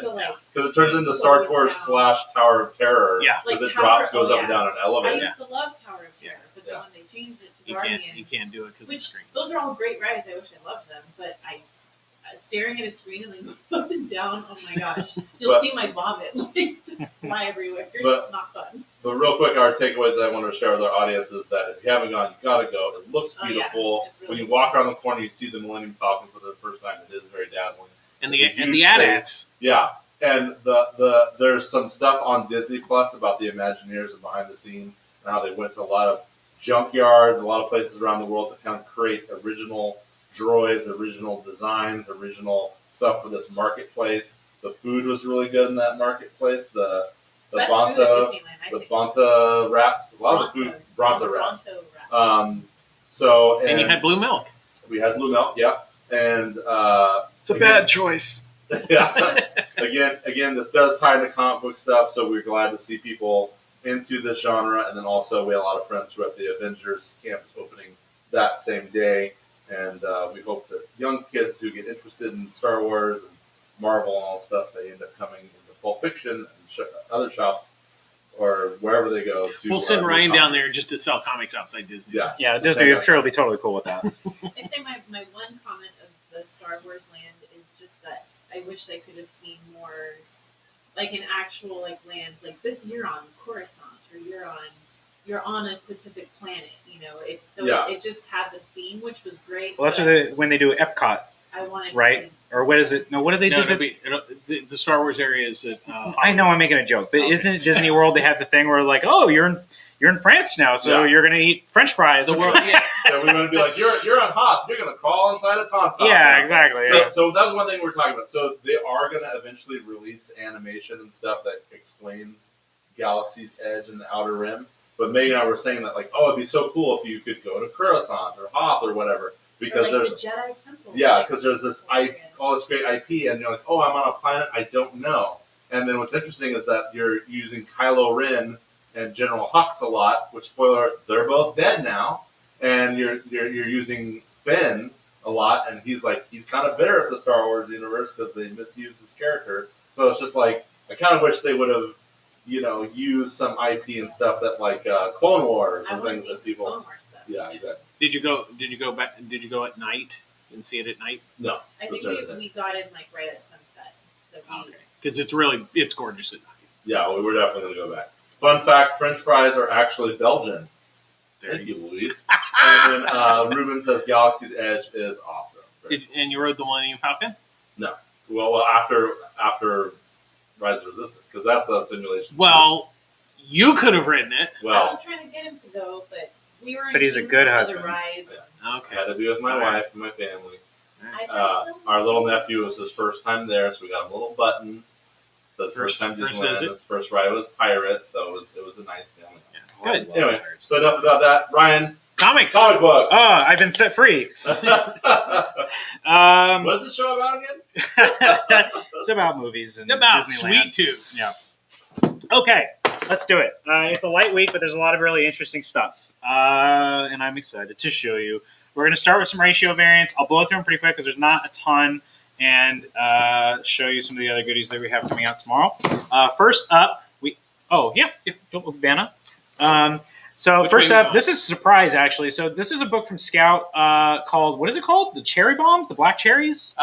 feel like Because it turns into Star Tours / Tower of Terror. Yeah. Because Like it drops, Tower- goes up and down an I elevator. used to love Tower of Terror, but then when they changed it to You Guardians, can't do it because of which screens. those are all great rides. I wish I loved them, but staring at a screen and then going up and down. Oh my gosh, you'll see my vomit like just fly everywhere. It's not fun. But real quick, our takeaways that I wanted to share with our audience is that if you haven't gone, you gotta go. It looks Oh, yeah. beautiful. It's really When you cool. walk around the corner, you see the Millennium Falcon for the first time. It is very dazzling. and It's a the huge AT-ATs. Yeah, and the there's some stuff on Disney Plus about the Imagineers and behind the scenes and how they went to a lot of junkyards, a lot of places around the world to kind of create original droids, original designs, original stuff for this marketplace. The food was really good in that marketplace. the Best food at Banta, Disneyland, I the think. Banta wraps, a lot of the food, Bronto wraps. Bronto wrap. So And you had blue milk. we had blue milk, yeah, and It's a bad choice. yeah. Again, this does tie into comic book stuff, so we're glad to see people into this genre, and then also we had a lot of friends who were at the Avengers campus opening that same day, and we hope that young kids who get interested in Star Wars and Marvel and all that stuff, they end up coming into Pulp Fiction and other shops or wherever they go. We'll send Ryan down there just to sell comics outside Disney. Yeah, Yeah, Disney, I'm sure will be totally cool with that. I'd say my one comment of the Star Wars land is just that I wish I could have seen more, like an actual like land, like this. You're on Coruscant, or you're on a specific planet. You know, it just has a theme, which was great. Well, that's when they do Epcot, I wanted right? to see. Or what is it? No, what do they do? The Star Wars area is at. I know I'm making a joke, but isn't it Disney World? They have the thing where like, oh, you're in France now, so you're gonna eat French fries. The world, yeah. Yeah, we're going to be like, you're on Hoth. You're going to crawl inside a Tauntaun. Yeah, exactly. So that was one thing we're talking about. So they are going to eventually release animation and stuff that explains Galaxy's Edge and the Outer Rim. But Megan and I were saying that, like, oh, it'd be so cool if you could go to Coruscant or Hoth or whatever. Because or like there's the Jedi Temple. yeah, because there's this all this great IP, and you're like, oh, I'm on a planet I don't know. And then what's interesting is that you're using Kylo Ren and General Hux a lot. Which, spoiler, they're both dead now. And you're using Ben a lot, and he's kind of bitter at the Star Wars universe because they misused his character. So it's just like I kind of wish they would have, used some IP and stuff that like Clone Wars and things that people. Clone Wars stuff. Yeah, exactly. Did you go at night and see it at night? No, I think we got in like right at sunset. So Because it's gorgeous at night. Yeah, well, we're definitely gonna go back. Fun fact: French fries are actually Belgian. There Thank you, Louise. And then Ruben says Galaxy's Edge is awesome. And you rode the Millennium Falcon? Well, after Rise of Resistance, because that's a simulation. Well, you could have ridden it. I Well, was trying to get him to go, but we were. But he's a into good other husband. Rides. I Okay. had to be with my wife and my family. I Our little nephew was his first time there, so we got him a little button. The first time first Disneyland. visit. His first ride was Pirate, so it was a nice family. Good. Anyway, so enough about that. Ryan, Comics. comic books. Oh, I've been set free. What is the show about again? It's about movies and It's about Disneyland. Sweet Tooth. Yeah. Okay, let's do it. It's a light week, but there's a lot of really interesting stuff, and I'm excited to show you. We're going to start with some ratio variants. I'll blow through them pretty quick because there's not a ton, and show you some of the other goodies that we have coming out tomorrow. First up, Vanna. So Which first way are we up, this is a surprise actually. So this is a book from Scout called, what is it called? The Cherry Bombs? The Black Cherries?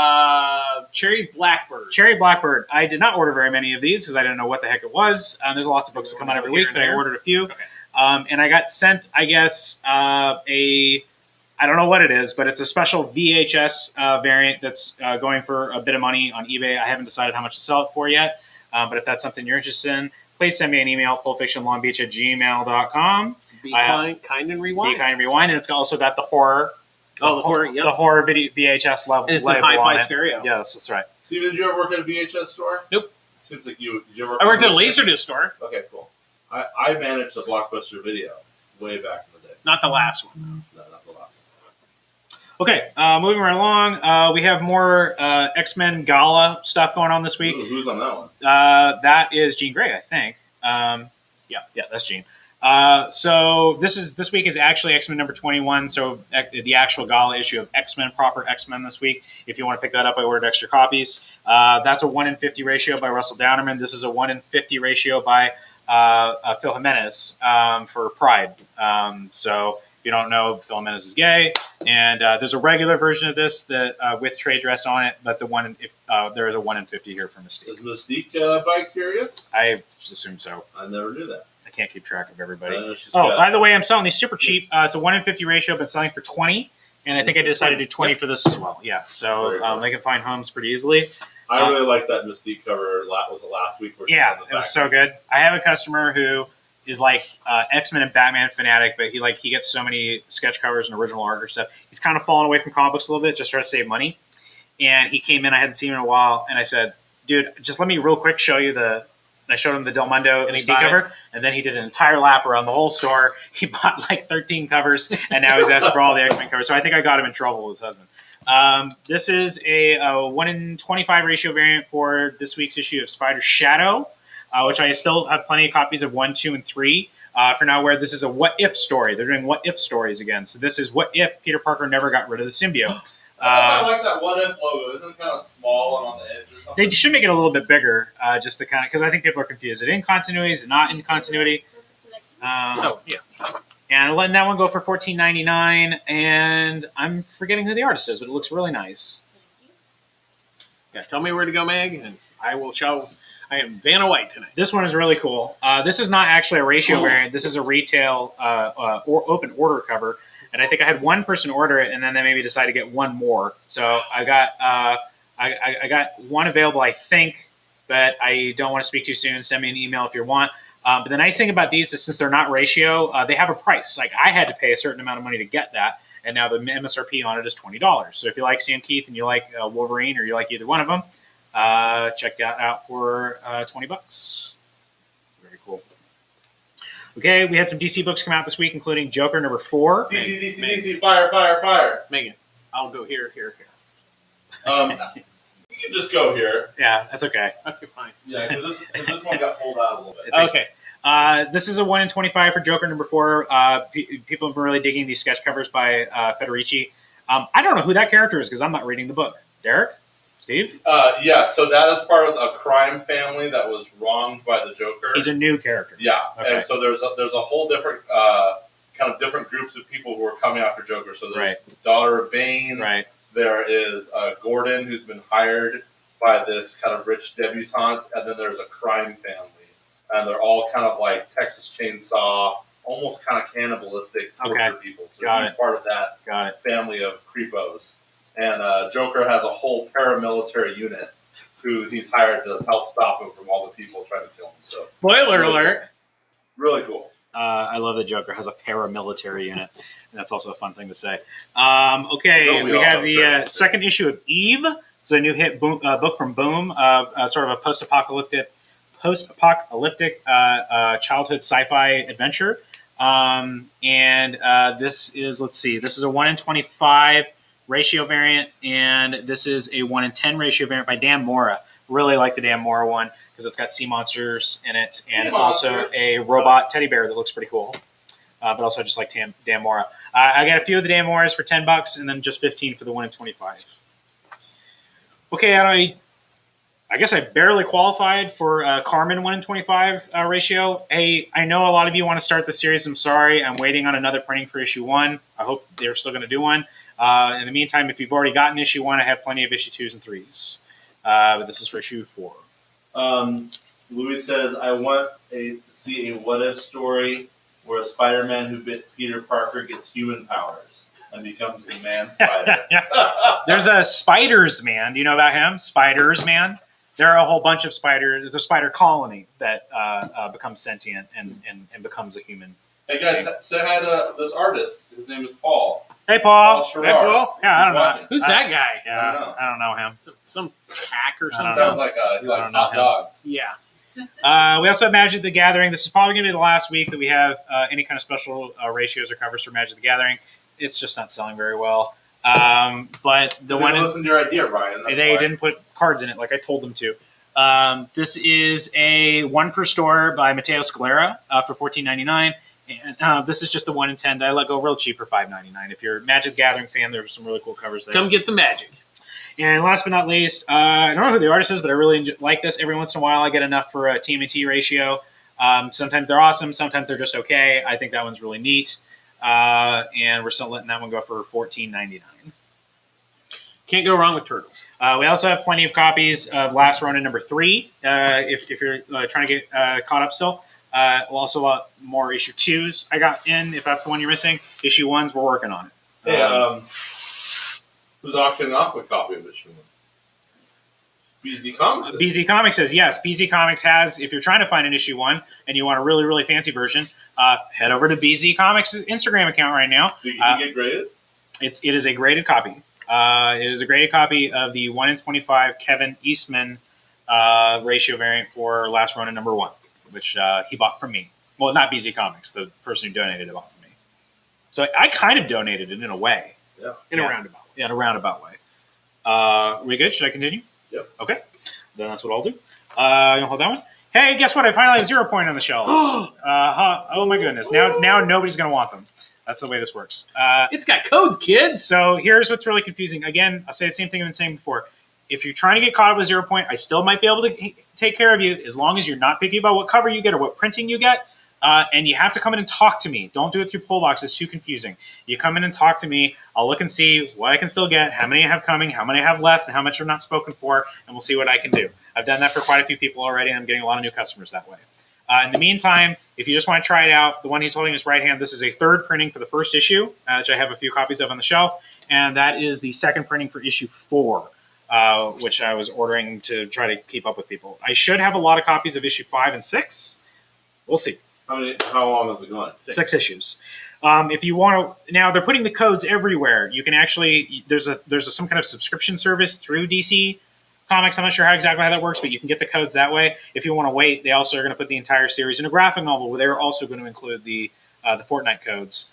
Cherry Blackbird. Cherry Blackbird. I did not order very many of these because I didn't know what the heck it was. There's lots of books that come out every week, but I ordered a few. Okay. And I got sent, I guess, I don't know what it is, but it's a special VHS variant that's going for a bit of money on eBay. I haven't decided how much to sell it for yet, but if that's something you're interested in, please send me an email, pulpfictionlongbeach@gmail.com. Be kind and rewind. Be kind and rewind, and it's also got the horror. Oh, the horror, yeah. The horror video VHS level. And it's label in on hi-fi it. stereo. Yes, that's right. Steven, did you ever work at a VHS store? Nope. Seems like you. Did you ever work I worked at a Laserdisc store. Okay, cool. I managed a Blockbuster Video way back in the day. Not the last one. No, not the last one. Okay, moving right along, we have more X-Men Gala stuff going on this week. Ooh, who's on that one? That is Jean Grey, I think. Yeah, that's Jean. So this week is actually X-Men number 21. So the actual Gala issue of X-Men, proper X-Men this week. If you want to pick that up, I ordered extra copies. That's a 1-in-50 ratio by Russell Downerman. This is a 1-in-50 ratio by Phil Jimenez for Pride. So if you don't know, Phil Jimenez is gay, and there's a regular version of this that with trade dress on it, but there is a 1-in-50 here for Mystique. Is Mystique bi-curious? I assume so. I never knew that. I can't keep track of everybody. She's Oh, got- by the way, I'm selling these super cheap. It's a 1-in-50 ratio. I've been selling for 20, and I think I decided to do 20 for this as well. Yeah, so Very cool. they can find homes pretty easily. I really like that Mystique cover. Was it last week? Where she Yeah, had the it was back- so good. I have a customer who is like X-Men and Batman fanatic, but he gets so many sketch covers and original art or stuff. He's kind of fallen away from comic books a little bit, just trying to save money. And he came in. I hadn't seen him in a while, and I said, "Dude, just let me real quick show you the I showed him the Del Mundo And he SD bought cover, and then he did an entire lap around the whole store. He bought like 13 covers, and now he's asking for all the X-Men covers. So I think I got him in trouble with his husband. This is a 1 in 25 ratio variant for this week's issue of Spider Shadow, which I still have plenty of copies of 1, 2, and 3. For now, where this is a what if story. They're doing what if stories again. So this is what if Peter Parker never got rid of the symbiote. I like that what if logo. Isn't it kind of small and on the edge or something? They should make it a little bit bigger, just to kind of, because I think people are confused. Is it in continuity? Is it not in continuity? Oh, yeah. And letting that one go for $14.99. And I'm forgetting who the artist is, but it looks really nice. Yeah, tell me where to go, Meg, and I will show. I am Vanna White tonight. This one is really cool. This is not actually a ratio variant. This is a retail or open order cover. And I think I had one person order it, and then they maybe decided to get one more. So I got I got one available, I think, but I don't want to speak too soon. Send me an email if you want. But the nice thing about these is since they're not ratio, they have a price. Like I had to pay a certain amount of money to get that, and now the MSRP on it is $20. So if you like Sam Keith and you like Wolverine, or you like either one of them, check that out for $20. Very cool. Okay, we had some DC books come out this week, including Joker number 4. DC, fire. Megan, I'll go here. You can just go here. Yeah, that's okay. Okay, fine. Yeah, because this one got pulled out a little bit. It's Okay. This is a 1 in 25 for Joker number 4. People have been really digging these sketch covers by Federici. I don't know who that character is because I'm not reading the book. Derek? Steve? Yeah, so that is part of a crime family that was wronged by the Joker. He's a new character. Yeah, Okay. and so there's a whole different kind of different groups of people who are coming after Joker. So there's Daughter of Bane. Right. There is Gordon, who's been hired by this kind of rich debutante, and then there's a crime family, and they're all kind of like Texas Chainsaw, almost kind of cannibalistic torture people. So he's part of that family of creepos. And Joker has a whole paramilitary unit who he's hired to help stop him from all the people trying to kill him. So Spoiler alert. Really cool. I love that Joker has a paramilitary unit. And that's also a fun thing to say. Okay, we have the second issue of Eve. It's a new hit book from Boom, sort of a post-apocalyptic childhood sci-fi adventure. This is, this is a 1 in 25 ratio variant, and this is a 1 in 10 ratio variant by Dan Mora. Really like the Dan Mora one because it's got sea monsters in it, and also a robot teddy bear that looks pretty cool. But also I just like Dan Mora. I got a few of the Dan Moras for $10, and then just 15 for the 1 in 25. Okay, I guess I barely qualified for Carmen 1 in 25 ratio. Hey, I know a lot of you want to start the series. I'm sorry. I'm waiting on another printing for issue 1. I hope they're still going to do one. In the meantime, if you've already gotten issue 1, I have plenty of issue 2s and 3s. But this is for issue 4. Louis says, I want to see a what-if story where a Spider-Man who bit Peter Parker gets human powers and becomes the man spider. There's a Spiders Man. Do you know about him? Spiders Man. There are a whole bunch of spiders. There's a spider colony that becomes sentient and becomes a human. Hey guys, say hi to this artist. His name is Paul. Hey, Paul. Paul Hey, Paul. Yeah, I don't know. Watching. Who's that guy? Yeah, I don't know him. Some hack or I something. don't Sounds like he likes don't know hot him. dogs. Yeah. We also have Magic the Gathering. This is probably going to be the last week that we have any kind of special ratios or covers for Magic the Gathering. It's just not selling very well. But the one listen to your idea, Ryan. they didn't put cards in it like I told them to. This is a 1 per store by Matteo Scalera for $14.99. And this is just the 1 in 10 that I let go real cheap for $5.99. If you're a Magic the Gathering fan, there's some really cool covers there. Come get some magic. And last but not least, I don't know who the artist is, but I really like this. Every once in a while, I get enough for a TMNT ratio. Sometimes they're awesome. Sometimes they're just okay. I think that one's really neat. And we're still letting that one go for $14.99. Can't go wrong with turtles. We also have plenty of copies of Last Ronin number 3, if you're trying to get caught up still. We'll also a lot more issue 2s I got in, if that's the one you're missing. Issue 1s, we're working on it. Hey, who's auctioning off a copy of issue 1? BZ Comics. BZ Comics says yes. BZ Comics has, if you're trying to find an issue 1 and you want a really, really fancy version, head over to BZ Comics' Instagram account right now. Did you get graded? It is a graded copy. It is a graded copy of the 1 in 25 Kevin Eastman ratio variant for Last Ronin #1, which he bought from me. Well, not BZ Comics, the person who donated it bought from me. So I kind of donated it in a way. Yeah. In a roundabout. Yeah, in a roundabout way. Are we good? Should I continue? Yep. Okay. Then that's what I'll do. You hold that one. Hey, guess what? I finally have 0 Point on the shelves. Oh my goodness. Now nobody's going to want them. That's the way this works. It's got codes, kids. So here's what's really confusing. Again, I'll say the same thing I've been saying before. If you're trying to get caught up with 0 Point, I still might be able to take care of you as long as you're not picky about what cover you get or what printing you get. And you have to come in and talk to me. Don't do it through pull box. It's too confusing. You come in and talk to me. I'll look and see what I can still get, how many I have coming, how many I have left, and how much are not spoken for, and we'll see what I can do. I've done that for quite a few people already, and I'm getting a lot of new customers that way. In the meantime, if you just want to try it out, the one he's holding in his right hand, this is a third printing for the first issue, which I have a few copies of on the shelf, and that is the second printing for issue 4, which I was ordering to try to keep up with people. I should have a lot of copies of issue 5 and 6. We'll see. How long is it going? 6 issues. If you want to, now they're putting the codes everywhere. You can actually there's some kind of subscription service through DC Comics. I'm not sure exactly how that works, but you can get the codes that way. If you want to wait, they also are going to put the entire series in a graphic novel where they're also going to include the Fortnite codes.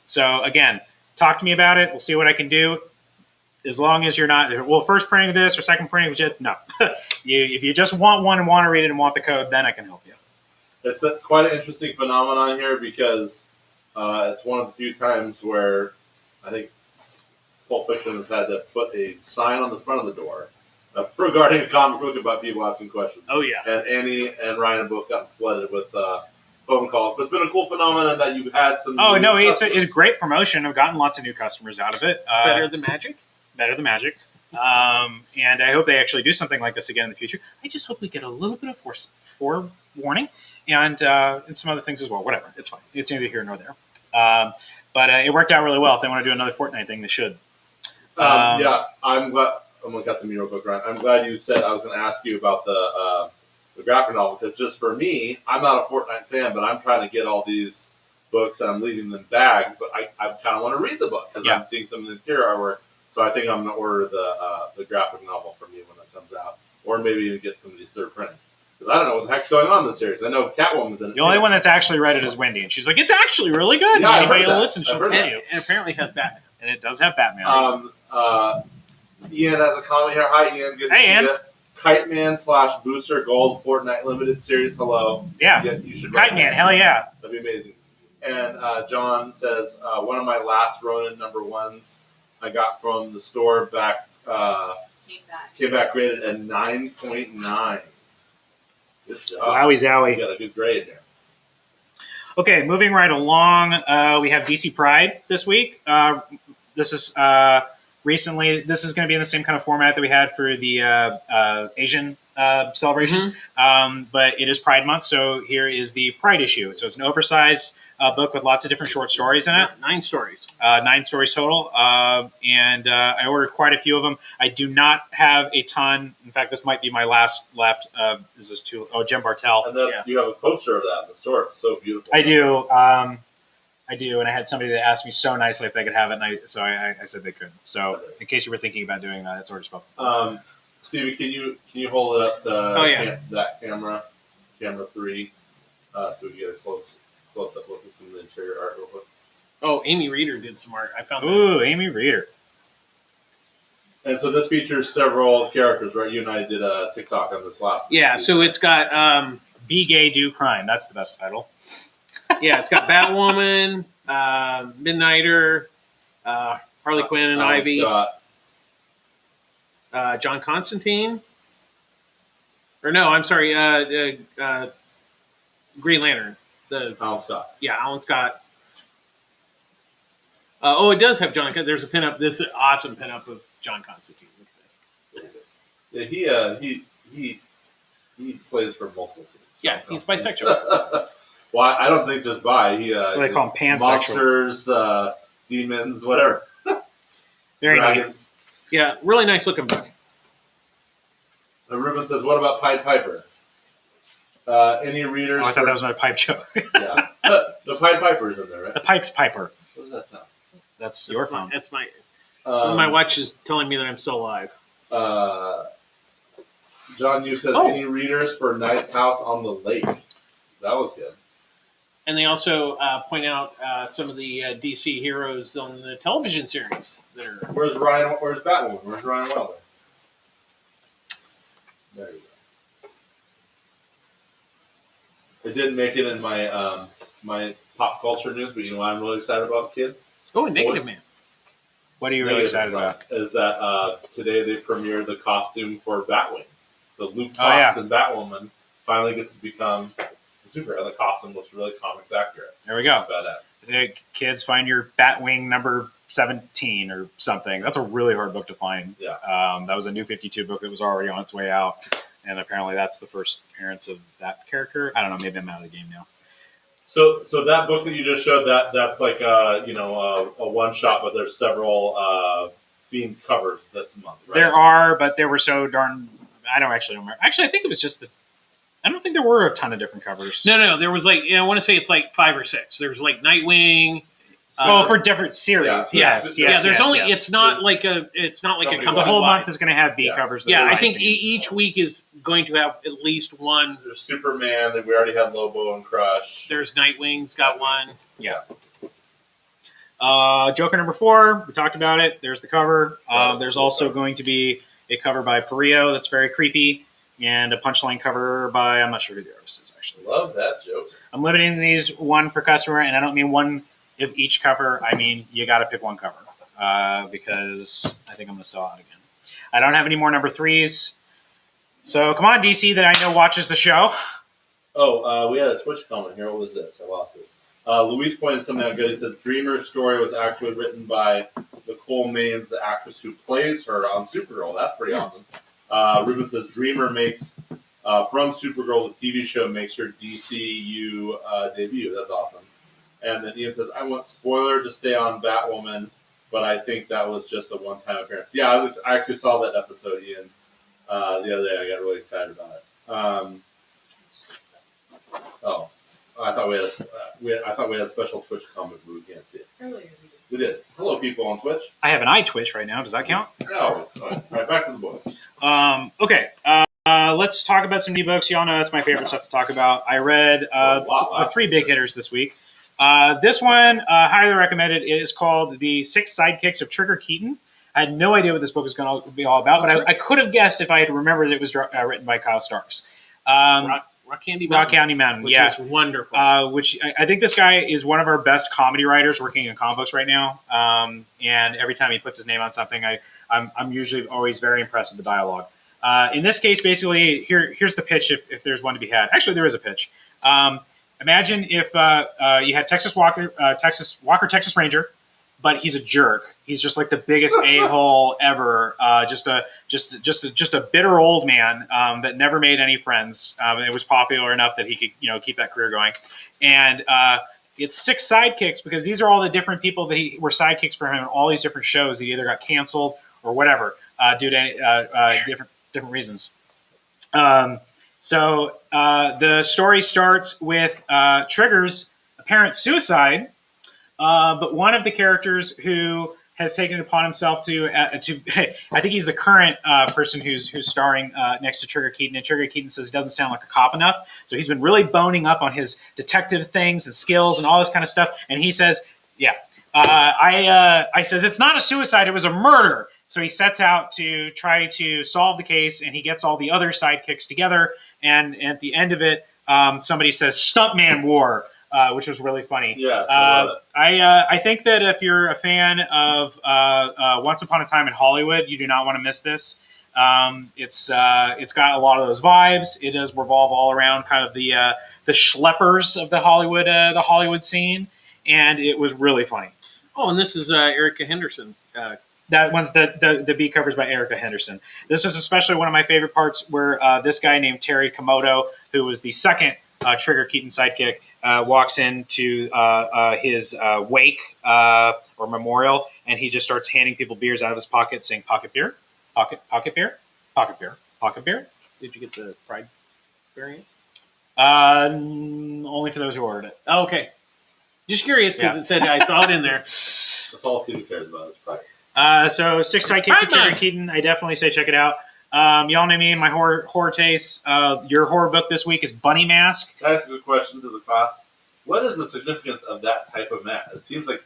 So again, talk to me about it. We'll see what I can do. As long as you're not first printing this or second printing, no. If you just want one and want to read it and want the code, then I can help you. It's quite an interesting phenomenon here because it's one of the few times where I think Pulp Fiction has had to put a sign on the front of the door regarding a comic book about people asking questions. Oh, yeah. And Annie and Ryan have both gotten flooded with phone calls. But it's been a cool phenomenon that you've had some. Oh, no, it's a great promotion. I've gotten lots of new customers out of it. Better than magic? Better than magic. And I hope they actually do something like this again in the future. I just hope we get a little bit of forewarning. And some other things as well. Whatever. It's fine. It's neither here nor there. But it worked out really well. If they want to do another Fortnite thing, they should. Yeah, I'm glad. I'm going to cut the real quick, Ryan. I'm glad you said I was going to ask you about the graphic novel, because just for me, I'm not a Fortnite fan, but I'm trying to get all these books and I'm leaving them bagged, but I kind of want to read the book because I'm seeing some of the interior artwork. So I think I'm going to order the graphic novel from you when it comes out, or maybe even get some of these third prints. Because I don't know what the heck's going on in this series. I know Catwoman's in it. The only one that's actually read it is Wendy, and she's like, it's actually really good. Yeah, Anybody will listen, she'll tell you. And apparently has Batman. And it does have Batman. Ian has a comment here. Hi, Ian. Good to see Ian. you. Kite Man / Booster Gold Fortnite Limited Series. Hello. Yeah. You should Kite Man, hell yeah. That'd be amazing. And John says, one of my last Ronin #1s I got from the store back, came back graded at 9.9. Good job. Wowie zowie. You got a good grade there. Okay, moving right along, we have DC Pride this week. This is recently. This is going to be in the same kind of format that we had for the Asian celebration, but it is Pride Month, so here is the Pride issue. So it's an oversized book with lots of different short stories in it. 9 stories. 9 stories total, and I ordered quite a few of them. I do not have a ton. In fact, this might be my last left. Is this too? Oh, Jim Bartel. And that's, you have a poster of that in the store. It's so beautiful. I do. I do, and I had somebody that asked me so nicely if they could have it, and I said they could. So, in case you were thinking about doing that, it's already spoken. Stevie, can you hold it up to that camera 3, so we can get a close up look at some of the interior art real quick. Oh, Amy Reeder did some art. I found that. Ooh, Amy Reeder. And so this features several characters, right? You and I did a TikTok on this last week. Yeah, so it's got Be Gay, Do Crime. That's the best title. it's got Batwoman, Midnighter, Harley Quinn and Ivy, John Constantine. Or no, I'm sorry, Green Lantern. Alan Scott. Yeah, Alan Scott. It does have John. There's a pinup. This is an awesome pinup of John Constantine. Yeah, he plays for multiple teams. Yeah, he's bisexual. Well, I don't think just bi. They call him pansexual. Monsters, demons, whatever. Very nice. Dragons. Yeah, really nice looking book. And Ruben says, "What about Pied Piper? Any readers?" Oh, I thought that was my pipe joke. Yeah, the Pied Piper is in there, right? The Piped Piper. What does that sound? That's your phone. That's my. My watch is telling me that I'm still alive. John Yu says, Oh. any readers for Nice House on the Lake? That was good. And they also point out some of the DC heroes on the television series that are. Where's Batwoman? Where's Ryan Wilder? There you go. It didn't make it in my my pop culture news, but you know what I'm really excited about, kids? Oh, Negative Man. What are you really excited about? Is that today they premiered the costume for Batwing. The Luke Oh, yeah. Fox and Batwoman finally gets to become a superhero. The costume looks really comics accurate. There we go. Badass. Hey, kids, find your Batwing number 17 or something. That's a really hard book to find. Yeah. That was a New 52 book that was already on its way out, and apparently that's the first appearance of that character. I don't know. Maybe I'm out of the game now. So that book that you just showed, that's like a one shot, but there's several themed covers this month. Right? There are, but they were so darn. I don't actually remember. Actually, I think it was just the. I don't think there were a ton of different covers. No. There was like I want to say it's like 5 or 6. There was like Nightwing. For different series. Yeah. Yes. Yeah, there's only. yes. It's not like a. It's not like a The company. The whole wide. month is going to have B Yeah. covers. that Yeah, are I nice think themed. each week is going to have at least one. There's Superman. That we already had Lobo and Crush. There's Nightwing's got one. Joker number 4. We talked about it. There's the cover. Right. There's also going to be a cover by Perez that's very creepy, and a punchline cover by I'm not sure who the artist is actually. Love that joke. I'm limiting these one per customer, and I don't mean one of each cover. I mean you got to pick one cover because I think I'm going to sell out again. I don't have any more number 3s. So come on, DC, that I know watches the show. Oh, we had a Twitch comment here. What was this? I lost it. Luis pointed something out good. He said Dreamer's story was actually written by Nicole Maines, the actress who plays her on Supergirl. That's pretty awesome. Ruben says Dreamer makes from Supergirl, the TV show, makes her DCU debut. That's awesome. And then Ian says, I want spoiler to stay on Batwoman, but I think that was just a one-time appearance. Yeah, I actually saw that episode, Ian, the other day. I got really excited about it. I thought we had a special Twitch comment, but we can't see it. Earlier We did. Hello, people on Twitch. I have an eye twitch right now. Does that count? No, it's fine. All right, back to the book. Okay. Let's talk about some D-books. Y'all know that's my favorite stuff to talk about. I read Wow. the 3 big hitters this week. This one, highly recommended. It is called The 6 Sidekicks of Trigger Keaton. I had no idea what this book was going to be all about, but I could have guessed if I had remembered it was written by Kyle Starks. Rock Candy Rock County Mountain, which yeah. is wonderful. Which I think this guy is one of our best comedy writers working in comic books right now. And every time he puts his name on something, I'm usually always very impressed with the dialogue. In this case, basically, here's the pitch if there's one to be had. Actually, there is a pitch. Imagine if you had Texas Walker, Texas Ranger, but he's a jerk. He's just like the biggest a-hole ever. Just a bitter old man that never made any friends. It was popular enough that he could keep that career going. And it's 6 sidekicks because these are all the different people that were sidekicks for him in all these different shows. He either got canceled or whatever due to different reasons. So the story starts with Trigger's apparent suicide, but one of the characters who has taken it upon himself to I think he's the current person who's starring next to Trigger Keaton, and Trigger Keaton says he doesn't sound like a cop enough, so he's been really boning up on his detective things and skills and all this kind of stuff, and he says, I says it's not a suicide, it was a murder. So he sets out to try to solve the case, and he gets all the other sidekicks together, and at the end of it, somebody says Stuntman War, which was really funny. Yeah, I love it. I think that if you're a fan of Once Upon a Time in Hollywood, you do not want to miss this. It's got a lot of those vibes. It does revolve all around kind of the schleppers of the Hollywood scene, and it was really funny. Oh, and this is Erica Henderson. That one's the B covers by Erica Henderson. This is especially one of my favorite parts where this guy named Terry Komodo, who was the second Trigger Keaton sidekick, walks into his wake or memorial, and he just starts handing people beers out of his pocket, saying "pocket beer, pocket beer, pocket beer, pocket beer." Did you get the Pride variant? Only for those who ordered it. Oh, okay. Just curious because Yeah. it said I saw it in there. That's all Steve cares about is pride. So 6 sidekicks of Pride Trigger Month. Keaton. I definitely say check it out. Y'all know me and my horror tastes. Your horror book this week is Bunny Mask. Can I ask a good question to the class? What is the significance of that type of mask? It seems like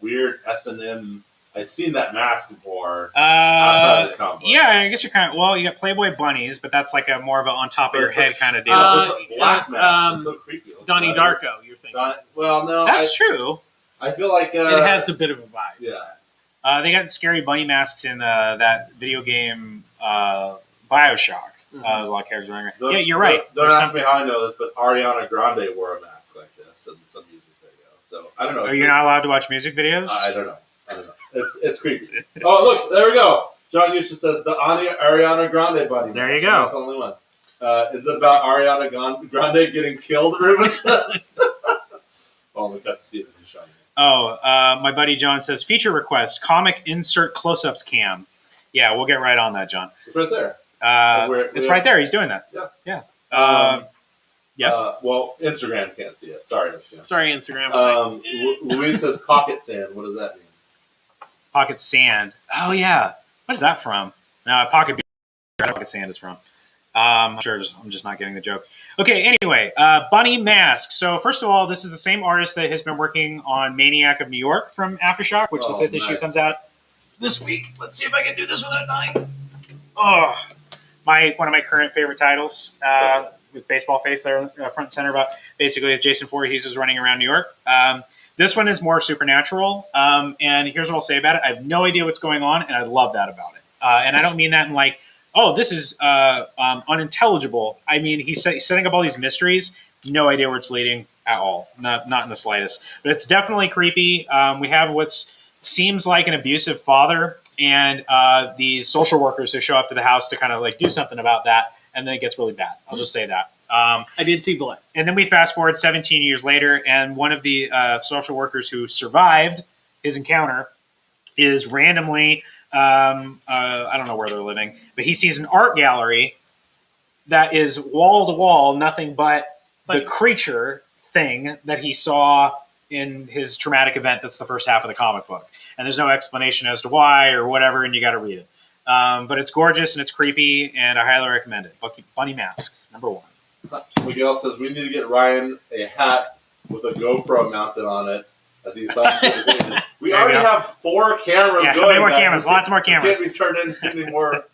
weird S&M. I've seen that mask before outside of this comic book. Yeah, I guess you're kind of, well, you got Playboy bunnies, but that's like a more of a on top of your head kind of deal. This is a black mask. It's so creepy. It looks Donnie better. Darko, you're thinking. Well, no. That's true. I feel like It has a bit of a vibe. Yeah. They got scary bunny masks in that video game Bioshock. There's a lot of characters running around. Yeah, you're right. Don't ask me how I know this, but Ariana Grande wore a mask like this in some music video. So I don't know. Are you not allowed to watch music videos? I don't know. It's creepy. Oh, look, there we go. John Eustace says the Ariana Grande bunny. There you mask. go. That's the only one. Is it about Ariana Grande getting killed? Ruben says. Only got to see it in the shot. Oh, my buddy John says feature request comic insert close-ups cam. Yeah, we'll get right on that, John. It's right there. It's right there. He's doing that. Yeah. Yes. Well, Instagram can't see it. Sorry, Instagram. Sorry, Instagram. Louise says pocket sand. What does that mean? Pocket sand. Oh yeah. What is that from? No, pocket beer. Pocket sand is from. I'm sure I'm just not getting the joke. Okay. Anyway, Bunny Mask. So first of all, this is the same artist that has been working on Maniac of New York from Aftershock, which the 5th issue comes out this week. Let's see if I can do this without dying. Oh, one of my current favorite titles with baseball face there front and center about basically if Jason Voorhees was running around New York. This one is more supernatural, and here's what I'll say about it. I have no idea what's going on, and I love that about it. And I don't mean that in like, oh, this is unintelligible. I mean, he's setting up all these mysteries. No idea where it's leading at all. Not in the slightest. But it's definitely creepy. We have what seems like an abusive father and these social workers who show up to the house to kind of like do something about that, and then it gets really bad. I'll just say that. I did see blood. And then we fast forward 17 years later, and one of the social workers who survived his encounter is randomly, I don't know where they're living, but he sees an art gallery that is wall to wall, nothing but the creature thing that he saw in his traumatic event. That's the first half of the comic book. And there's no explanation as to why or whatever, and you got to read it. But it's gorgeous and it's creepy, and I highly recommend it. Bunny Mask, #1. Miguel says we need to get Ryan a hat with a GoPro mounted on it as he thumbs through the pages. We already have 4 cameras Yeah, going. more cameras, lots more cameras. It can't be turned into anything more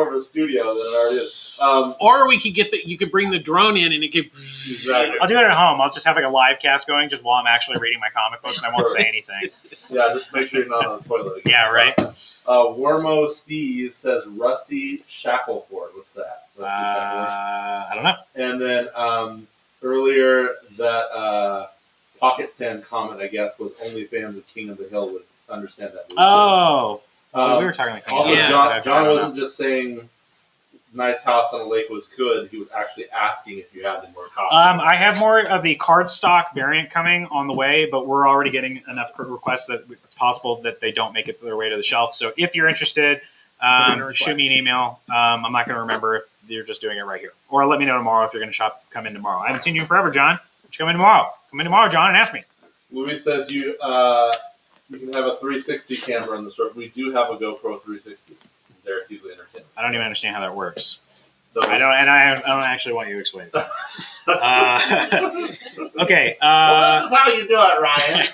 of a studio than it already is. Or we could you could bring the drone in and it could. Exactly. I'll do it at home. I'll just have like a live cast going just while I'm actually reading my comic books, and I won't say anything. Yeah, just make sure you're not on the toilet again. Yeah, right. Wormo Steve says Rusty Shackleford. What's that? I don't know. And then earlier that Pocket Sand comment, I guess, was only fans of King of the Hill would understand that. Oh, we were talking like also, yeah, John wasn't just saying nice house on a lake was good. He was actually asking if you had any more copies. I have more of the cardstock variant coming on the way, but we're already getting enough requests that it's possible that they don't make it their way to the shelf. So if you're interested, shoot me an email. I'm not going to remember if you're just doing it right here. Or let me know tomorrow if you're going to come in tomorrow. I haven't seen you in forever, John. Why don't you come in tomorrow? Come in tomorrow, John, and ask me. Louis says you can have a 360 camera in the store. We do have a GoPro 360. Derek usually entertains. I don't even understand how that works. So, I don't actually want you to explain it. Okay. well, this is how you do it, Ryan.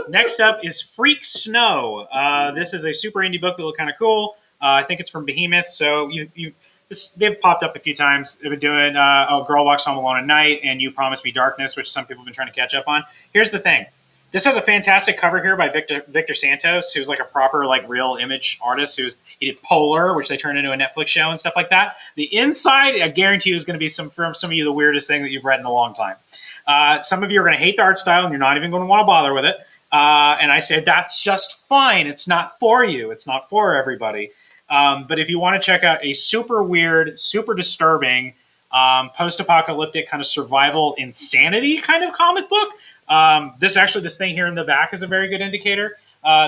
Next up is Freak Snow. This is a super indie book that looks kind of cool. I think it's from Behemoth. So they've popped up a few times. They've been doing A Girl Walks Home Alone at Night and You Promised Me Darkness, which some people have been trying to catch up on. Here's the thing. This has a fantastic cover here by Victor Santos, who's like a proper like real image artist. He did Polar, which they turned into a Netflix show and stuff like that. The inside, I guarantee you, is going to be from some of you the weirdest thing that you've read in a long time. Some of you are going to hate the art style, and you're not even going to want to bother with it. And I said, that's just fine. It's not for you. It's not for everybody. But if you want to check out a super weird, super disturbing, post-apocalyptic kind of survival insanity kind of comic book, this thing here in the back is a very good indicator.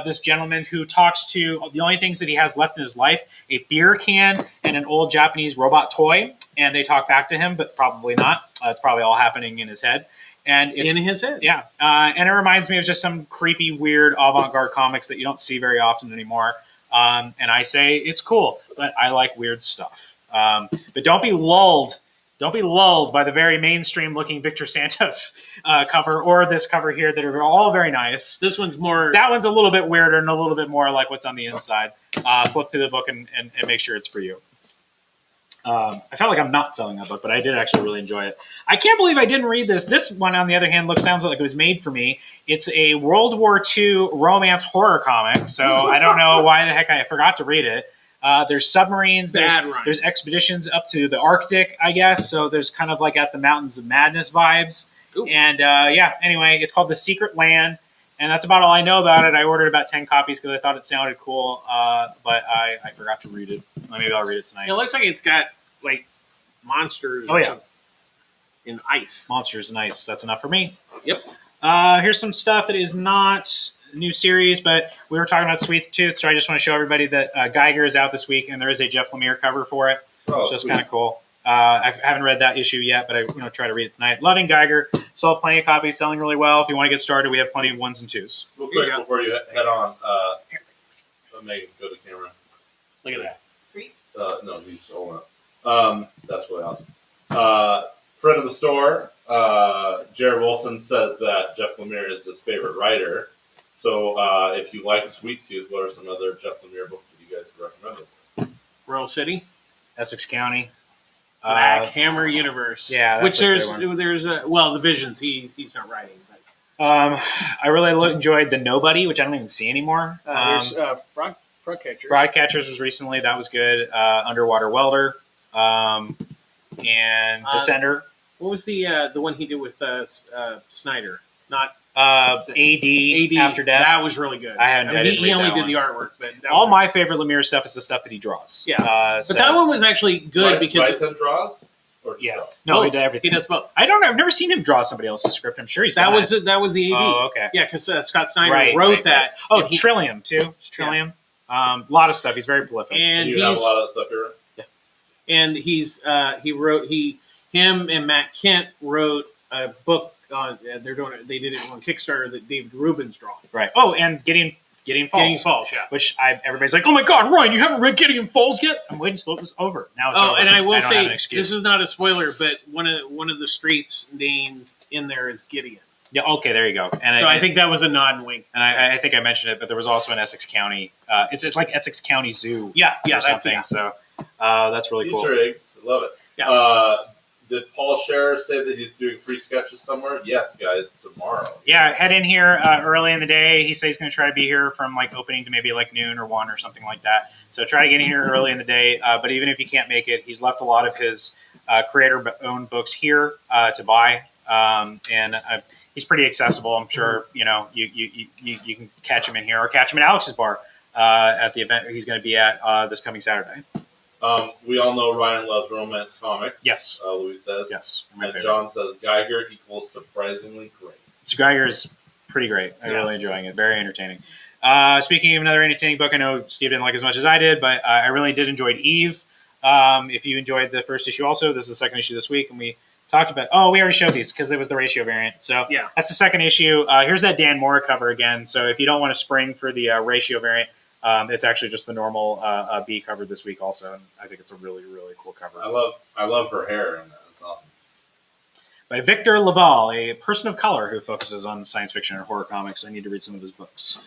This gentleman who talks to the only things that he has left in his life, a beer can and an old Japanese robot toy. And they talk back to him, but probably not. It's probably all happening in his head. And it's, in his head. Yeah. And it reminds me of just some creepy, weird avant-garde comics that you don't see very often anymore. And I say it's cool, but I like weird stuff. But don't be lulled. Don't be lulled by the very mainstream-looking Victor Santos cover or this cover here that are all very nice. This one's more. That one's a little bit weirder and a little bit more like what's on the inside. Flip through the book and make sure it's for you. I felt like I'm not selling that book, but I did actually really enjoy it. I can't believe I didn't read this. This one, on the other hand, sounds like it was made for me. It's a World War II romance horror comic, so I don't know why the heck I forgot to read it. There's submarines. There's expeditions up to the Arctic, I guess. So there's kind of like at the Mountains of Madness vibes. Ooh. And anyway, it's called The Secret Land. And that's about all I know about it. I ordered about 10 copies because I thought it sounded cool, but I forgot to read it. Maybe I'll read it tonight. It looks like it's got like monsters. Oh, yeah. In ice. Monsters and ice. That's enough for me. Yep. Here's some stuff that is not a new series, but we were talking about Sweet Tooth, so I just want to show everybody that Geiger is out this week, and there is a Jeff Lemire cover for it. Oh, just kind of cool. I haven't read that issue yet, but I try to read it tonight. Loving Geiger. Sold plenty of copies, selling really well. If you want to get started, we have plenty of 1s and 2s. Real quick before you head on, Megan, go to camera. Look at that. No, he's holding up. That's really awesome. Friend of the store, Jared Wilson says that Jeff Lemire is his favorite writer. So if you like Sweet Tooth, what are some other Jeff Lemire books that you guys would recommend? Royal City, Essex County, Black Hammer Universe. Yeah, which there's the Visions. He's not writing. But. I really enjoyed The Nobody, which I don't even see anymore. There's Broadcatchers. Broadcatchers was recently. That was good. Underwater Welder. And Descender. What was the one he did with Snyder? Not AD After Death. That was really good. I haven't. He only did the artwork, but all my favorite Lemire stuff is the stuff that he draws. Yeah, but that one was actually good because writes and draws. Or no, he did everything. He does both. I've never seen him draw somebody else's script. I'm sure he's that was the AD. Oh, okay. Yeah, because Scott Snyder wrote that. Oh, Trillium too. It's Trillium. A lot of stuff. He's very prolific. And you have a lot of stuff here. Yeah. And him and Matt Kent wrote a book on. They did it on Kickstarter that David Rubin's drawing. Right. Oh, and Gideon Falls. Gideon Falls, yeah. Which everybody's like, oh my God, Ryan, you haven't read Gideon Falls yet? I'm waiting till it was over. Now it's over. Oh, and I will say, this is not a spoiler, but one of the streets named in there is Gideon. Yeah. Okay. There you go. And I think that was a nod and wink. And I think I mentioned it, but there was also an Essex County. It's like Essex County Zoo. Yeah. Or something. Yeah. So that's really cool. Easter eggs. Love it. Yeah. Did Paul Scherer say that he's doing free sketches somewhere? Yes, guys, tomorrow. Yeah, head in here early in the day. He says he's going to try to be here from like opening to maybe like noon or 1 or something like that. So try to get in here early in the day. But even if you can't make it, he's left a lot of his creator-owned books here to buy. And he's pretty accessible. I'm sure you can catch him in here or catch him at Alex's bar at the event he's going to be at this coming Saturday. We all know Ryan loves romance comics. Yes. Louis says. Yes. And John says Geiger equals surprisingly great. So Geiger is pretty great. I'm really enjoying it. Very entertaining. Speaking of another entertaining book, I know Steve didn't like as much as I did, but I really did enjoy Eve. If you enjoyed the first issue also, this is the second issue this week, and we talked about, we already showed these because it was the ratio variant. So yeah, that's the second issue. Here's that Dan Mora cover again. So if you don't want to spring for the ratio variant, it's actually just the normal B cover this week also, and I think it's a really, really cool cover. I love her hair in that. It's awesome. By Victor Laval, a person of color who focuses on science fiction and horror comics. I need to read some of his books.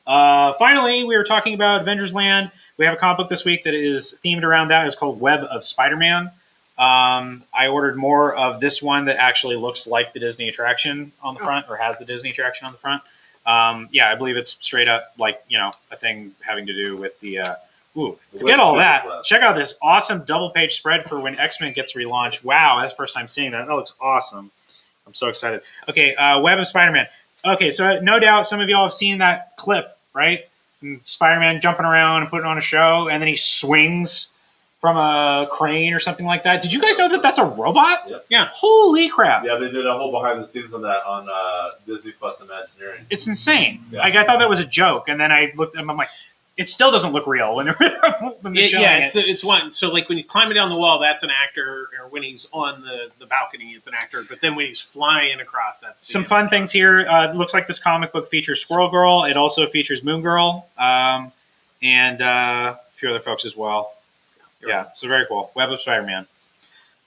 Finally, we were talking about Avengers Land. We have a comic book this week that is themed around that. It's called Web of Spider-Man. I ordered more of this one that actually looks like the Disney attraction on the front, or has the Disney attraction on the front. I believe it's straight up like, a thing having to do with the, forget all that. Check out this awesome double page spread for when X-Men gets relaunched. Wow. That's the first time seeing that. That looks awesome. I'm so excited. Okay. Web of Spider-Man. Okay. So no doubt some of y'all have seen that clip, right? And Spider-Man jumping around and putting on a show, and then he swings from a crane or something like that. Did you guys know that that's a robot? Yep. Yeah. Holy crap. Yeah, they did a whole behind the scenes on that on Disney Plus Imagineering. It's insane. Yeah. Like, I thought that was a joke, and then I looked at him, I'm like, it still doesn't look real when they're showing it. It's one. So like when you climb it down the wall, that's an actor, or when he's on the balcony, it's an actor. But then when he's flying across, that's some fun things here. It looks like this comic book features Squirrel Girl. It also features Moon Girl. and a few other folks as well. Yeah, so very cool. Web of Spider-Man.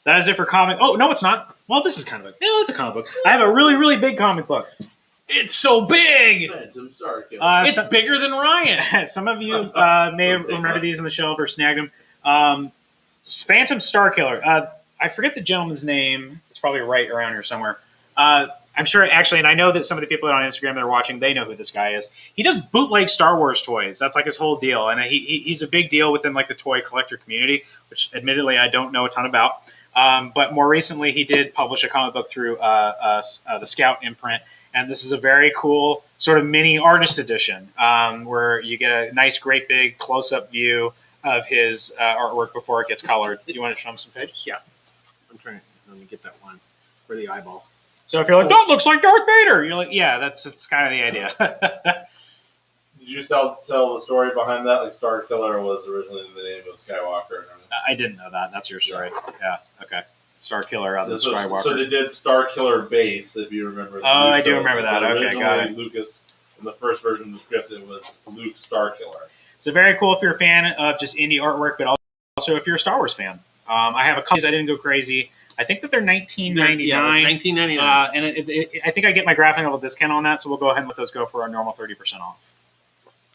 That is it for comic. Oh, no, it's not. Well, this is kind of it's a comic book. I have a really, really big comic book. It's so big. Phantom Starkiller. It's bigger than Ryan. Some of you may remember these on the shelf or snagged them. Phantom Starkiller. I forget the gentleman's name. It's probably right around here somewhere. I'm sure, actually, and I know that some of the people that are on Instagram that are watching, they know who this guy is. He does bootleg Star Wars toys. That's like his whole deal. And he's a big deal within like the toy collector community, which admittedly I don't know a ton about. But more recently, he did publish a comic book through the Scout imprint. And this is a very cool sort of mini artist edition where you get a nice, great big close-up view of his artwork before it gets colored. You want to show him some pages? Yeah. I'm trying. Let me get that one for the eyeball. So if you're like, that looks like Darth Vader, you're like, yeah, it's kind of the idea. Did you tell the story behind that? Like Starkiller was originally the name of Skywalker. I didn't know that. That's your story. Yeah. Okay. Star Killer out of the Skywalker. So they did Starkiller Base, if you remember. Oh, I do remember that. Okay, originally, got it. Lucas, in the first version of the script, it was Luke Starkiller. So very cool if you're a fan of just indie artwork, but also if you're a Star Wars fan. I have a couple. I didn't go crazy. I think that they're $19.99. Yeah, $19.99. And I think I get my graphic novel discount on that, so we'll go ahead and let those go for our normal 30% off.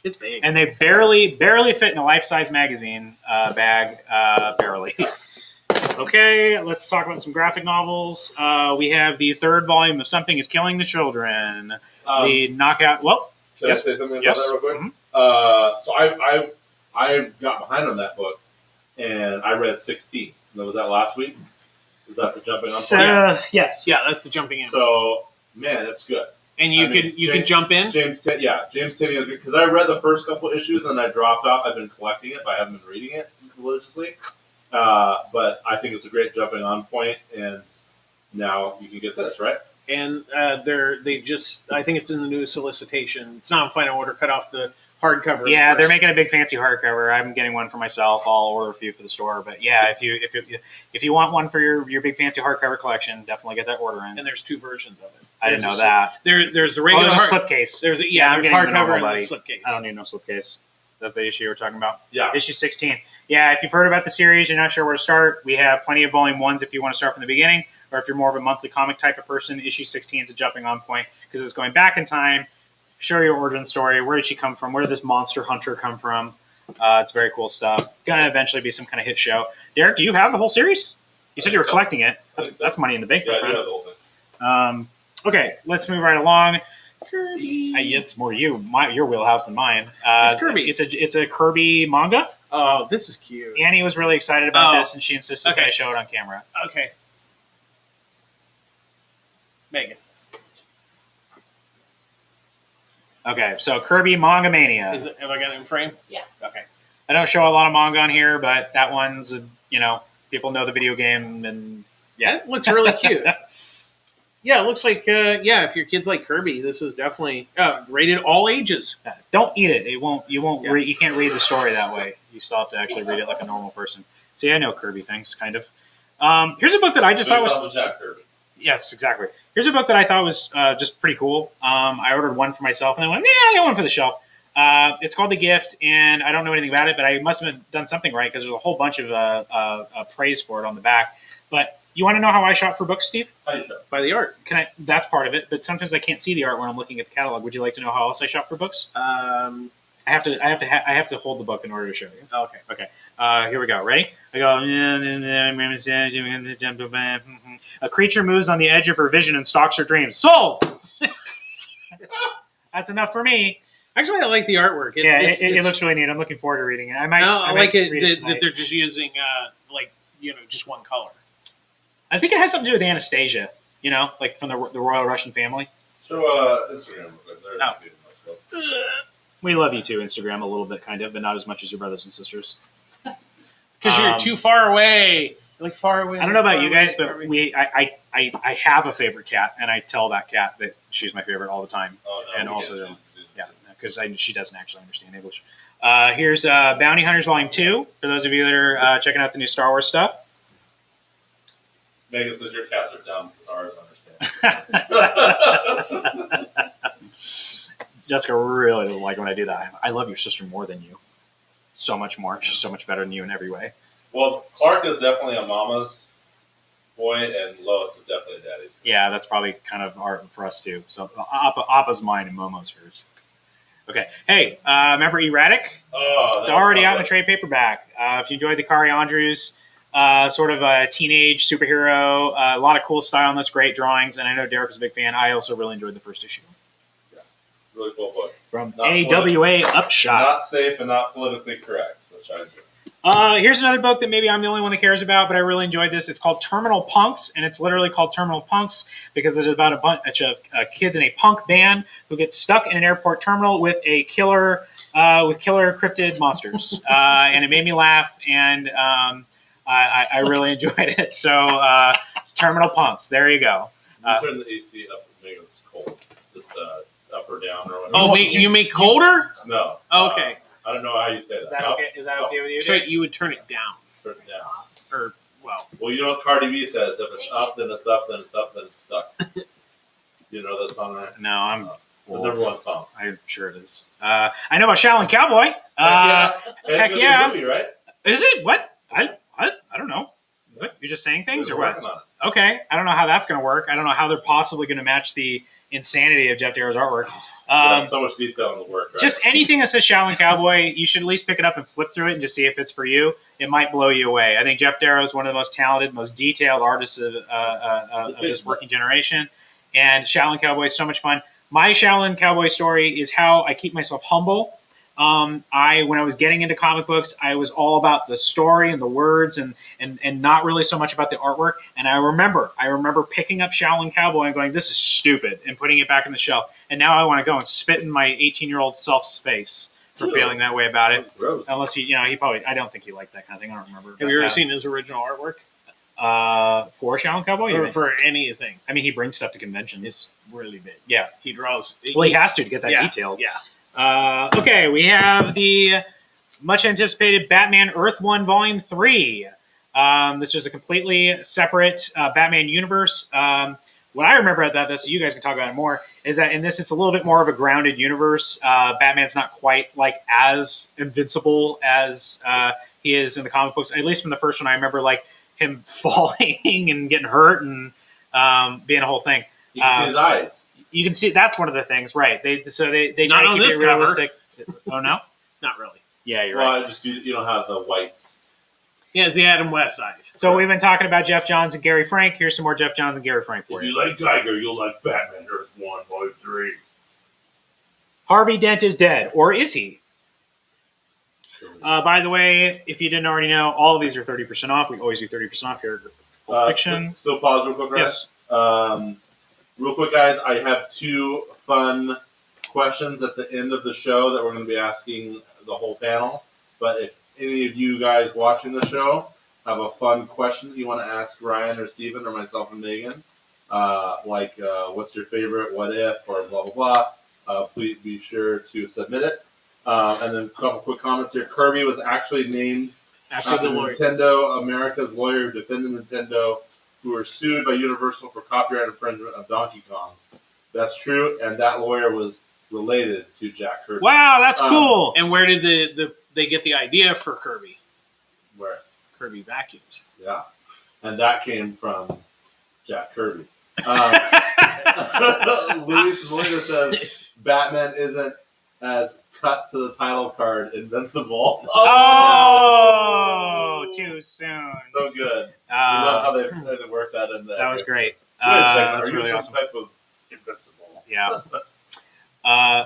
It's big. And they barely fit in a life-size magazine bag, barely. Okay, let's talk about some graphic novels. We have the third volume of Something is Killing the Children. The knockout. Well, can I say something about that real quick? Mm-hmm. So I got behind on that book, and I read 16. Was that last week? Is that the jumping on point? Yes. Yeah, that's the jumping in. So, man, it's good. And you could jump in? James Tinney is good. Because I read the first couple issues, and then I dropped off. I've been collecting it, but I haven't been reading it religiously. But I think it's a great jumping on point, and now you can get this, right? And I think it's in the new solicitation. It's not on final order, cut off the hardcover. Yeah, they're making a big fancy hardcover. I'm getting one for myself. I'll order a few for the store. But yeah, if you want one for your big fancy hardcover collection, definitely get that order in. And there's two versions of it. I didn't know that. There's the regular there's a slipcase. There's I'm getting the hardcover normal, and buddy. the slipcase. I don't need no slipcase. That's the issue we're talking about. Yeah. Issue 16. Yeah, if you've heard about the series, you're not sure where to start, we have plenty of volume ones if you want to start from the beginning, or if you're more of a monthly comic type of person, issue 16 is a jumping on point because it's going back in time, show your origin story, where did she come from, where did this monster hunter come from. It's very cool stuff. Gonna eventually be some kind of hit show. Derek, do you have the whole series? You said you were collecting it. That's money in the bank, Yeah, my I do friend. have the whole thing. Okay, let's move right along. Kirby. It's more your wheelhouse than mine. It's Kirby. It's a Kirby manga. Oh, this is cute. Annie was really excited about Oh. this, and she insisted that I show it on camera. Okay. Megan. Okay, so Kirby Manga Mania. Have I got it in frame? Yeah. Okay. I don't show a lot of manga on here, but that one's, people know the video game, and yeah. It looks really cute. Yeah, it looks like, if your kids like Kirby, this is definitely rated all ages. Don't eat it. You won't Yeah. read, you can't read the story that way. You still have to actually read it like a normal person. See, I know Kirby things, kind of. Here's a book that I just thought was... Untitled Chapter. Yes, exactly. Here's a book that I thought was just pretty cool. I ordered one for myself, and I went, I got one for the shelf. It's called The Gift, and I don't know anything about it, but I must have done something right because there's a whole bunch of praise for it on the back. But you want to know how I shop for books, Steve? How do you show? By the art. That's part of it, but sometimes I can't see the art when I'm looking at the catalog. Would you like to know how else I shop for books? I have to hold the book in order to show you. Okay. Okay. Here we go. Ready? I go. A creature moves on the edge of her vision and stalks her dreams. Sold. That's enough for me. Actually, I like the artwork. It looks really neat. I'm looking forward to reading it. I like it read that they're just using just one color. I think it has something to do with Anastasia. Like from the Royal Russian family. Show Instagram. We love you too, Instagram, a little bit, kind of, but not as much as your brothers and sisters. Because you're too far away. Like far away. I don't know about you guys, but I have a favorite cat, and I tell that cat that she's my favorite all the time. Oh, no, And we also, can't. yeah, because she doesn't actually understand English. Here's Bounty Hunters Volume 2, for those of you that are checking out the new Star Wars stuff. Megan says your cats are dumb because ours understand. Jessica really doesn't like when I do that. I love your sister more than you. so much more. She's so much better than you in every way. Well, Clark is definitely a mama's boy, and Lois is definitely a daddy. Yeah, that's probably kind of art for us too. So Appa's mine and Momo's hers. Okay. Hey, remember Erratic? Oh, It's already out in a trade paperback. If you enjoyed the Kari Andrews, sort of a teenage superhero, a lot of cool style on this, great drawings, and I know Derek was a big fan. I also really enjoyed the first issue. Really cool book. From Not AWA Upshot. Not safe and not politically correct, which I enjoy. Here's another book that maybe I'm the only one that cares about, but I really enjoyed this. It's called Terminal Punks, and it's literally called Terminal Punks because it's about a bunch of kids in a punk band who get stuck in an airport terminal with killer cryptid monsters, and it made me laugh, and I really enjoyed it. So, Terminal Punks, there you go. You turn the AC up and make it cold, just up or down or whatever. Oh, you make colder? No. Okay. I don't know how you say that. Is that okay? Is that okay with you? That's right. You would turn it down, Turn it down. or well, Well, you know what Cardi B says: if it's up, then it's up, then it's up, then it's stuck. You know that song, right? No, I'm The number one song. I'm sure it is. I know about Shaolin Cowboy. It's heck gonna be yeah. a movie, right? Is it? What? I don't know. What? You're just saying things We're or what? working on it. Okay. I don't know how that's going to work. I don't know how they're possibly going to match the insanity of Jeff Darrow's artwork. So much detail in the work, right? Just anything that says Shaolin Cowboy, you should at least pick it up and flip through it and just see if it's for you. It might blow you away. I think Jeff Darrow is one of the most talented, most detailed artists of this working generation. And Shaolin Cowboy is so much fun. My Shaolin Cowboy story is how I keep myself humble. When I was getting into comic books, I was all about the story and the words and not really so much about the artwork. And I remember picking up Shaolin Cowboy and going, this is stupid, and putting it back in the shelf. And now I want to go and spit in my 18-year-old self's face for feeling that way about it. Gross. Unless he probably, I don't think he liked that kind of thing. I don't remember. have you ever seen his original artwork for Shaolin Cowboy? You or mean? for anything? I mean, he brings stuff to conventions. It's really big. Yeah. He draws. Well, he has to get that yeah, detailed. Yeah. Okay, we have the much anticipated Batman Earth 1 Volume 3. This is a completely separate Batman universe. What I remember about this, you guys can talk about it more, is that in this it's a little bit more of a grounded universe. Batman's not quite like as invincible as he is in the comic books. At least from the first one, I remember like him falling and getting hurt and being a whole thing. You can see his eyes. You can see that's one of the things, right? They Not try to on keep this it cover. realistic. Oh no, Not really. yeah, you're right. Well, just you don't have the whites. Yeah, it's the Adam West eyes. So we've been talking about Jeff Johns and Gary Frank. Here's some more Jeff Johns and Gary Frank for If you. you like Geiger, you'll like Batman Earth 1 Volume 3. Harvey Dent is dead, or is he? By the way, if you didn't already know, all of these are 30% off. We always do 30% off here at Pulp Fiction. Still pause real quick, right? Yes. Real quick, guys, I have two fun questions at the end of the show that we're going to be asking the whole panel. But if any of you guys watching the show have a fun question that you want to ask Ryan or Steven or myself and Megan, like what's your favorite, what if, or blah, blah, blah, please be sure to submit it. And then a couple quick comments here. Kirby was actually named After the lawyer. Nintendo America's lawyer who defended Nintendo, who were sued by Universal for copyright infringement of Donkey Kong. That's true, and that lawyer was related to Jack Kirby. Wow, that's cool. And where did they get the idea for Kirby? Where? Kirby vacuums. Yeah. And that came from Jack Kirby. Luis Molina says Batman isn't as cut to the title card invincible. Oh, too soon. So good. I love how they worked that in there. That was great. Wait a second, That's are you really some awesome. type of invincible? Yeah.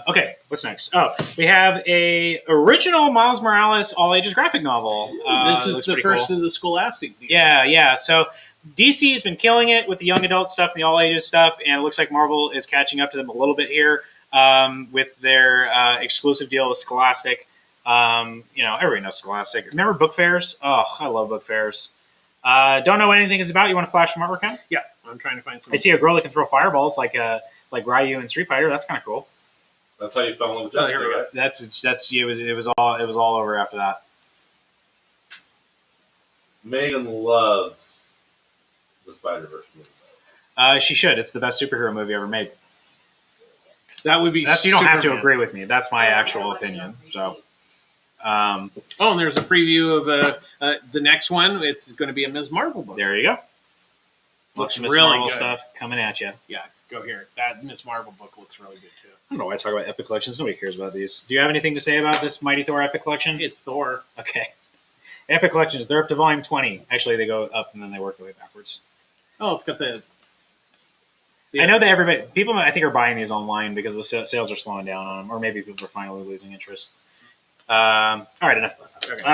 Okay, what's next? Oh, we have a original Miles Morales all ages graphic novel. This is looks the pretty first cool. of the Scholastic deal. Yeah. So DC has been killing it with the young adult stuff and the all ages stuff, and it looks like Marvel is catching up to them a little bit here with their exclusive deal with Scholastic. Everybody knows Scholastic. Remember book fairs? Oh, I love book fairs. Don't know what anything is about. You want to flash some artwork on? Yeah, I'm trying to find some. I see a girl that can throw fireballs like Ryu in Street Fighter. That's kind of cool. That's how you fell in love with Oh, Jessica, here we go. right? It was all over after that. Megan loves the Spider-Verse movie. She should. It's the best superhero movie ever made. That would be. You don't have to Superman. agree with me. That's my actual opinion. So Um, Oh, and there's a preview of the next one. It's going to be a Ms. Marvel book. there you go. Looks Lots of Miss really Marvel good. stuff coming at you. Yeah, go here. That Ms. Marvel book looks really good too. I don't know why I talk about Epic Collections. Nobody cares about these. Do you have anything to say about this Mighty Thor Epic Collection? It's Thor. Okay. Epic Collections, they're up to volume 20. Actually, they go up and then they work their way backwards. Oh, it's got the. I know that people I think are buying these online because the sales are slowing down on them, or maybe people are finally losing interest. All right, enough about that. Okay.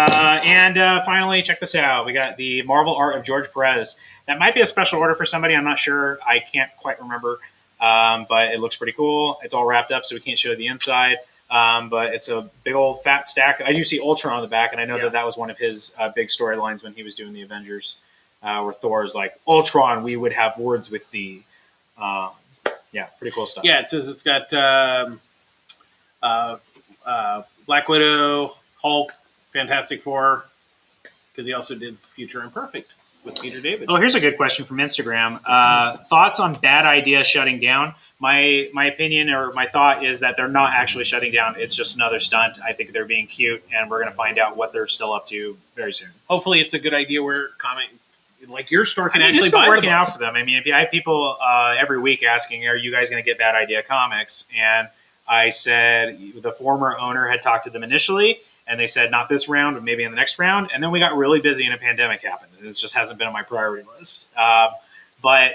And finally, check this out. We got the Marvel art of George Perez. That might be a special order for somebody. I'm not sure. I can't quite remember. But it looks pretty cool. It's all wrapped up, so we can't show the inside. But it's a big old fat stack. I do see Ultron on the back, and I know that was one of his big storylines when he was doing the Avengers, where Thor's like, Ultron, we would have words with thee. Yeah, pretty cool stuff. Yeah, it says it's got Black Widow, Hulk, Fantastic Four, because he also did Future Imperfect with Peter David. Oh, here's a good question from Instagram. Thoughts on Bad Idea shutting down? My opinion or my thought is that they're not actually shutting down. It's just another stunt. I think they're being cute, and we're going to find out what they're still up to very soon. Hopefully, it's a good idea where like your store can it's actually been buy working the out books. for them. I mean, if I have people every week asking, "Are you guys going to get Bad Idea comics?" And I said the former owner had talked to them initially, and they said not this round, but maybe in the next round. And then we got really busy, and a pandemic happened. And it just hasn't been on my priority list. But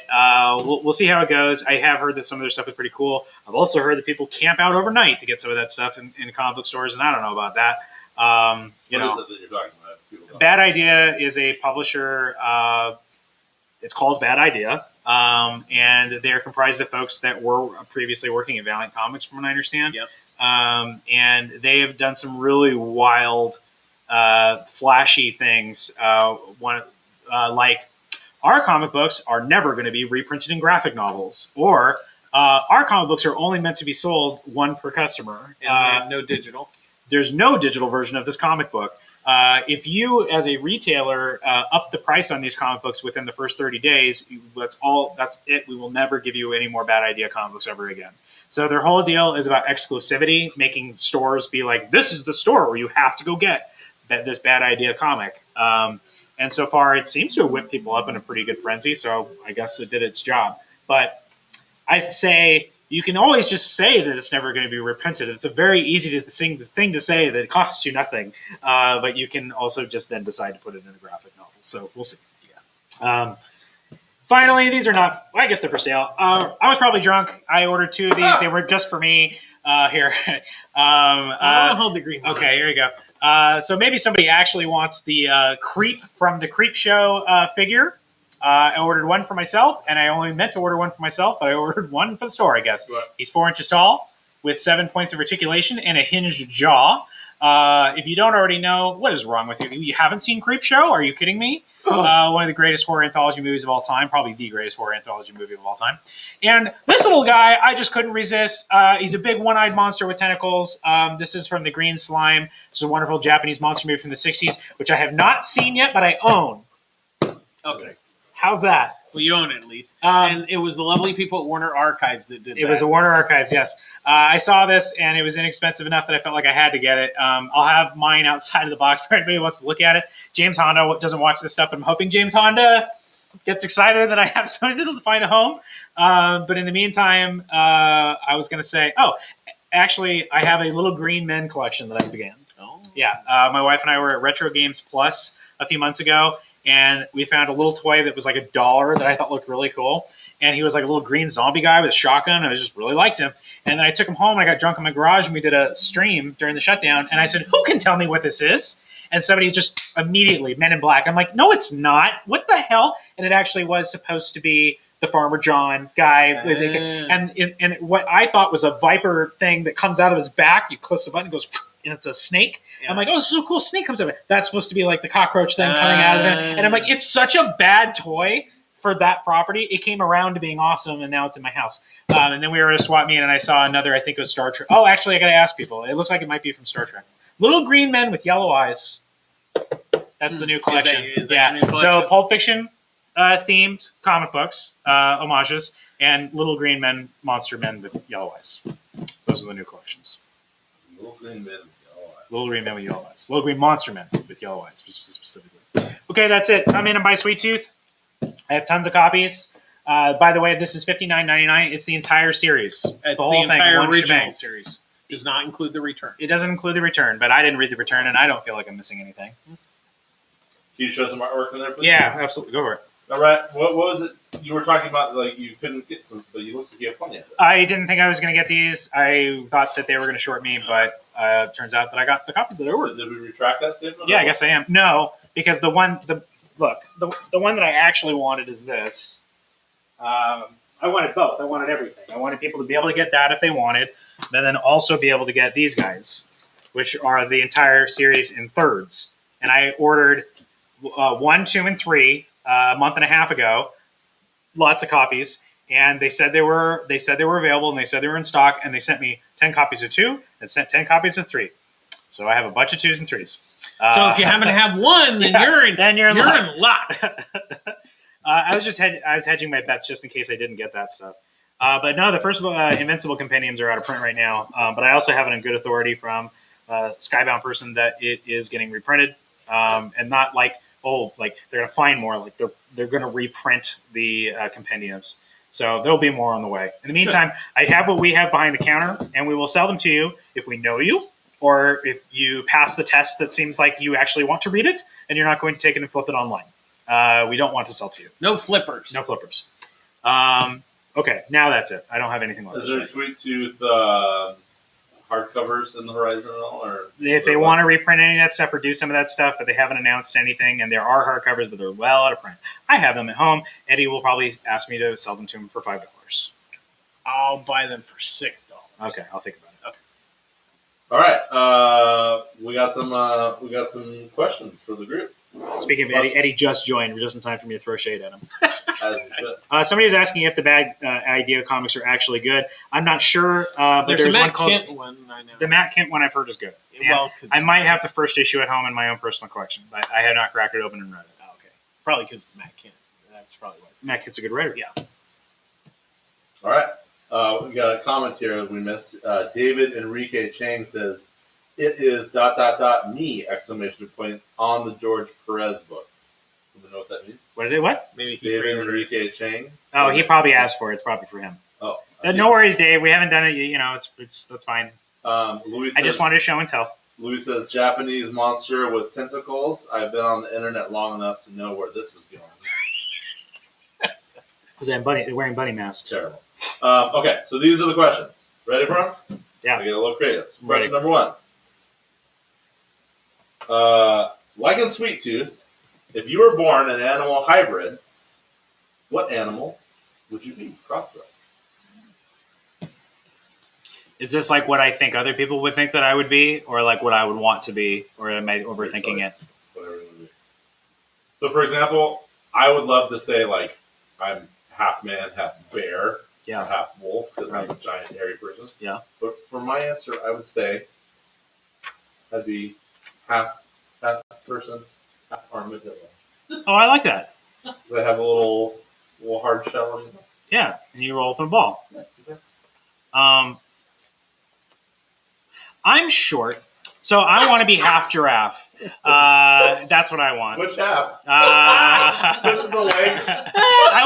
we'll see how it goes. I have heard that some of their stuff is pretty cool. I've also heard that people camp out overnight to get some of that stuff in comic book stores, and I don't know about that. What is it that you're talking about? People don't- Bad Idea is a publisher. It's called Bad Idea, and they're comprised of folks that were previously working at Valiant Comics, from what I understand. Yes. And they have done some really wild, flashy things. Like our comic books are never going to be reprinted in graphic novels, or our comic books are only meant to be sold one per customer. And no digital. There's no digital version of this comic book. If you, as a retailer, up the price on these comic books within the first 30 days, that's it. We will never give you any more Bad Idea comic books ever again. So their whole deal is about exclusivity, making stores be like, this is the store where you have to go get this Bad Idea comic. And so far, it seems to have whipped people up in a pretty good frenzy, so I guess it did its job. But I'd say you can always just say that it's never going to be reprinted. It's a very easy thing to say that it costs you nothing, but you can also just then decide to put it in a graphic novel. So we'll see. Yeah. Finally, these are not. I guess they're for sale. I was probably drunk. I ordered 2 of these. They were just for me. Here. I'll hold the green. Okay, here you go. So maybe somebody actually wants the Creep from the Creep Show figure. I ordered one for myself, and I only meant to order one for myself, but I ordered one for the store, I guess. Right. He's 4 inches tall, with 7 points of articulation and a hinged jaw. If you don't already know, what is wrong with you? You haven't seen Creep Show? Are you kidding me? One of the greatest horror anthology movies of all time, probably the greatest horror anthology movie of all time. And this little guy, I just couldn't resist. He's a big one-eyed monster with tentacles. This is from The Green Slime. It's a wonderful Japanese monster movie from the 60s, which I have not seen yet, but I own. Okay. How's that? Well, you own it at least. And it was the lovely people at Warner Archives that did that. It was a Warner Archives, yes. I saw this, and it was inexpensive enough that I felt like I had to get it. I'll have mine outside of the box for anybody who wants to look at it. James Honda doesn't watch this stuff, but I'm hoping James Honda gets excited that I have something to find a home. But in the meantime, I was going to say, actually, I have a little Green Men collection that I began. Oh. Yeah, my wife and I were at Retro Games Plus a few months ago, and we found a little toy that was like $1 that I thought looked really cool. And he was like a little green zombie guy with a shotgun. I just really liked him. And then I took him home, and I got drunk in my garage, and we did a stream during the shutdown. And I said, who can tell me what this is? And somebody just immediately, Men in Black. I'm like, no, it's not. What the hell? And it actually was supposed to be the Farmer John guy. And what I thought was a viper thing that comes out of his back. You close the button, it goes, and it's a snake. Yeah. I'm like, this is so cool. Snake comes out of it. That's supposed to be like the cockroach thing coming out of it. And I'm like, it's such a bad toy for that property. It came around to being awesome, and now it's in my house. And then we were at a swap meet, and I saw another, I think it was Star Trek. Oh, actually, I got to ask people. It looks like it might be from Star Trek. Little green men with yellow eyes. That's the new collection. Is that your new collection? So Pulp Fiction themed comic books, homages, and little green men, monster men with yellow eyes. Those are the new collections. Little green men with yellow eyes. Little green men with yellow eyes. Little green monster men with yellow eyes, specifically. Okay, that's it. Come in and buy Sweet Tooth. I have tons of copies. By the way, this is $59.99. It's the entire series. It's the whole the thing, entire one original shebang. series. Does not include the return. It doesn't include the return, but I didn't read the return, and I don't feel like I'm missing anything. Can you show some artwork in there, please? Yeah, absolutely. Go for it. All right. What was it you were talking about? Like you couldn't get some, but you looks like you have plenty of it. I didn't think I was going to get these. I thought that they were going to short me, but turns out that I got the copies that I ordered. Did we retract that statement? Yeah, I guess I am. No, because the one that I actually wanted is this. I wanted both. I wanted everything. I wanted people to be able to get that if they wanted, but then also be able to get these guys, which are the entire series in thirds. And I ordered 1, 2, and 3 a month and a half ago. Lots of copies, and they said they were available, and they said they were in stock, and they sent me 10 copies of 2 and sent 10 copies of 3. So I have a bunch of 2s and 3s. So if you happen to have one, then you're in luck. I was hedging my bets just in case I didn't get that stuff. But no, the first Invincible compendiums are out of print right now. But I also have it on good authority from Skybound person that it is getting reprinted, and not like they're gonna find more. Like they're gonna reprint the compendiums. So there'll be more on the way. In the meantime, I have what we have behind the counter, and we will sell them to you if we know you, or if you pass the test that seems like you actually want to read it, and you're not going to take it and flip it online. We don't want to sell to you. No flippers. No flippers. Okay, now that's it. I don't have anything left Is to there say. Sweet Tooth hardcovers in the horizon at all? Or If they want to reprint any of that stuff or do some of that stuff, but they haven't announced anything, and there are hardcovers, but they're well out of print. I have them at home. Eddie will probably ask me to sell them to him for $5. I'll buy them for $6. Okay, I'll think about it. Okay. All right, we got some questions for the group. Speaking of Eddie just joined. We're just in time for me to throw shade at him. As you should. Somebody was asking if the Bad Idea comics are actually good. I'm not sure, but There's there's a one Matt called Kent one. I know. the Matt Kent one. I've heard is good. Well, 'cause- I might have the first issue at home in my own personal collection, but I have not cracked it open and read it. Oh, okay. Probably because it's Matt Kent. That's probably why. Matt Kent's a good writer. Yeah. All right, we got a comment here that we missed. David Enrique Chang says, "It is ... me !" On the George Perez book. Do you know what that means? What? Maybe he David Enrique Chang. Oh, he probably asked for it. It's probably for him. Oh, No worries, Dave. We haven't done it. You know, it's that's fine. Louis I just wanted to show and tell. Louis says, "Japanese monster with tentacles. I've been on the internet long enough to know where this is going." Because I'm wearing bunny masks. Terrible. Okay, so these are the questions. Ready for them? Yeah. We get a little creative. Ready. Question number 1. Like in Sweet Tooth, if you were born an animal hybrid, what animal would you be? Crossroad. Is this like what I think other people would think that I would be, or like what I would want to be, or am I overthinking it? Whatever it would be. So, for example, I would love to say, like, I'm half man, half bear, or Yeah. half wolf, because I'm a giant hairy person. Yeah. But for my answer, I would say I'd be half person, half armadillo. Oh, I like that. They have a little hard shell on them. Yeah, and you roll up in a ball. Yeah, exactly. I'm short, so I want to be half giraffe. That's what I want. Which half? The legs. I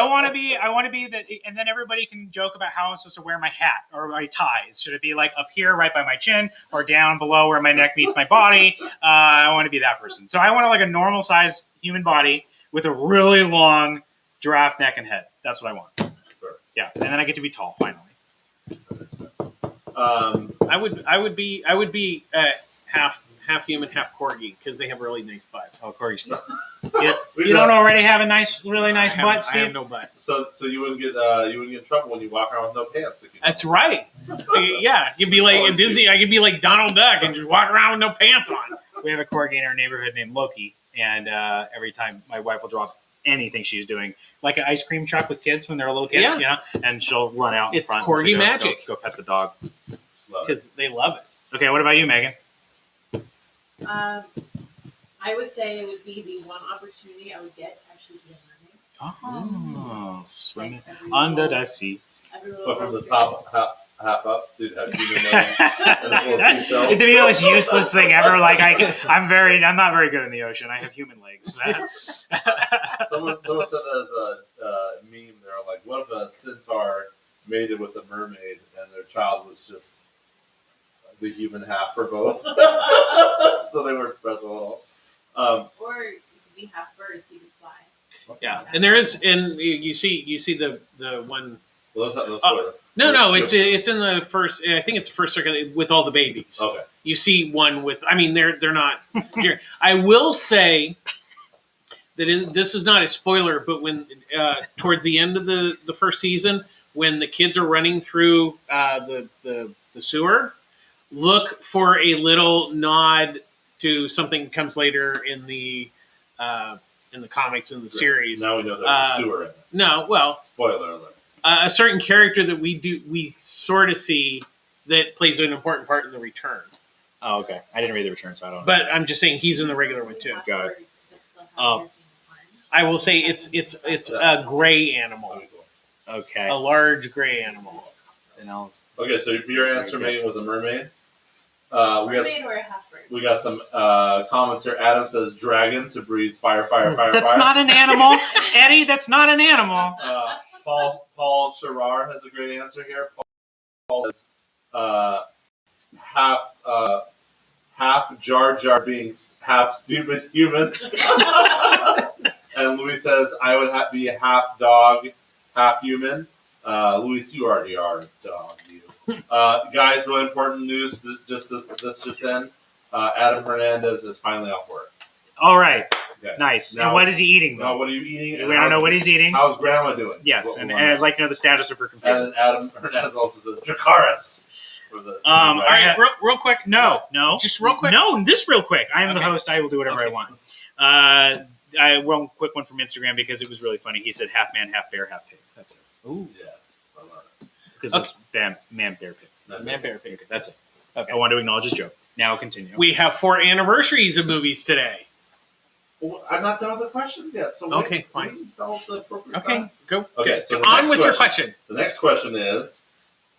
want to be that, and then everybody can joke about how I'm supposed to wear my hat or my ties. Should it be like up here, right by my chin, or down below where my neck meets my body? I want to be that person. So I want like a normal sized human body with a really long giraffe neck and head. That's what I want. Sure. Yeah, and then I get to be tall finally. I would be half human, half corgi because they have really nice butts. Oh, Corey's. We You don't already have a really nice butt, I Steve? have no butt. So you wouldn't get in trouble when you walk around with no pants. If you That's right. Yeah, you'd be like in Disney. I could be like Donald Duck and just walk around with no pants on. We have a corgi in our neighborhood named Loki, and every time my wife will drop anything she's doing, like an ice cream truck with kids when they're little kids, Yeah. you know, and she'll run out in It's front. corgi and say, magic. Go pet the dog. love it. Because they love it. Okay, what about you, Megan? I would say it would be the one opportunity I would get to actually be a mermaid. Oh, swimming Like every under little- the sea. every little But from the experience. top, half up, so you'd have human legs and a little seashell. It'd be the most useless thing ever. Like I'm not very good in the ocean. I have human legs. Someone said that as a meme. They're like, what if a centaur mated with a mermaid and their child was just the human half for both? So they weren't special at all. Or you could be half bird, so you could fly. Yeah, and there is, and you see the one. Well, no spoiler. No, it's in the first. I think it's the first circuit with all the babies. Okay. You see one with. I mean, they're not. I will say that this is not a spoiler, but when towards the end of the first season, when the kids are running through the sewer, look for a little nod to something that comes later in the comics in the series. Now we know there's a sewer in it. No, well, Spoiler alert. a certain character that we sort of see that plays an important part in the return. Oh, okay. I didn't read the return, so I don't know. But I'm just saying he's in the regular one too. Got it. Oh. I will say it's a gray animal, Okay. a large gray animal. And I'll Okay, so your answer, Megan, was a mermaid. We Mermaid or a half bird. got some comments here. Adam says dragon to breathe fire, fire, fire, That's fire. not an animal, Eddie. That's not an animal. Paul Sherrar has a great answer here. Paul says half Jar Jar being half stupid human. And Louis says I would be half dog, half human. Louis, you already are a dog. You. Guys, really important news. This just in. Adam Hernandez is finally off work. All right. Okay. Nice. Now- And what is he eating, Now, though? what are you eating? We don't know what he's eating. How's Grandma doing? Yes, What we and wanna I'd know. like to know the status of her computer. And then Adam Hernandez also says Dracarys. For the All right, real quick. No, Just real quick. No, this real quick. I am the Okay. host. I will do whatever I want. One quick one from Instagram because it was really funny. He said half man, half bear, half pig. That's it. Ooh, Yes, I love it. Because it's man, bear, pig. man, bear, pig. Okay, that's it. Okay. I want to acknowledge his joke. Now continue. We have 4 anniversaries of movies today. Well, I'm not done with the questions yet. So Okay, wait, fine. wait, tell us the appropriate Okay, time. go. Okay, go. so the on next with your question. The next question is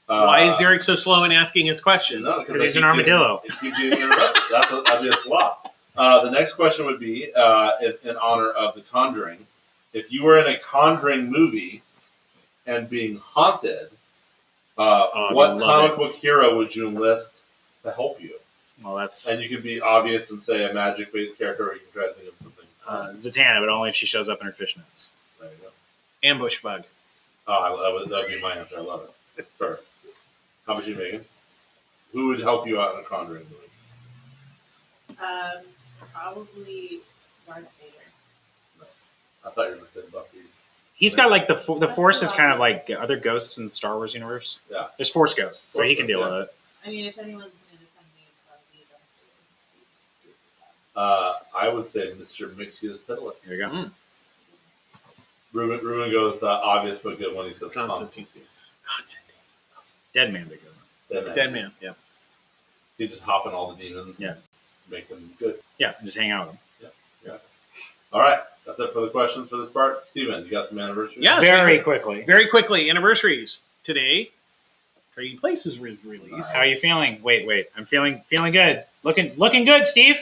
Why is Derek so slow in asking his question? No, Because he's an armadillo. You keep getting interrupted. That'd be a slot. The next question would be, in honor of The Conjuring, if you were in a Conjuring movie and being haunted, what comic book hero would you enlist to help you? Well, that's And you can be obvious and say a magic-based character, or you can try to think of something. Zatanna, but only if she shows up in her fishnets. There you go. Ambush bug. Oh, that would be my answer. I love it. Sure. How about you, Megan? Who would help you out in a Conjuring movie? Probably Darth Vader. I thought you were going to say Buffy. He's got like the Force is kind of like other ghosts in the Star Wars universe. Yeah. There's Force ghosts, so he can deal with it. I mean, if anyone's going to defend me, it's probably Darth Vader. I would say Mr. Mixius Pitlick. Here you go. Ruben goes the obvious but good one. He says Constantine. Dead man, big one. Dead man. Yeah. He just hop in all the demons. Yeah. Make them good. Yeah, just hang out with him. All right. That's it for the questions for this part. Steven, you got some anniversary? Yeah. Very quickly. Very quickly, anniversaries. Today, Trading Places was released. How are you feeling? Wait. I'm feeling good. Looking good, Steve.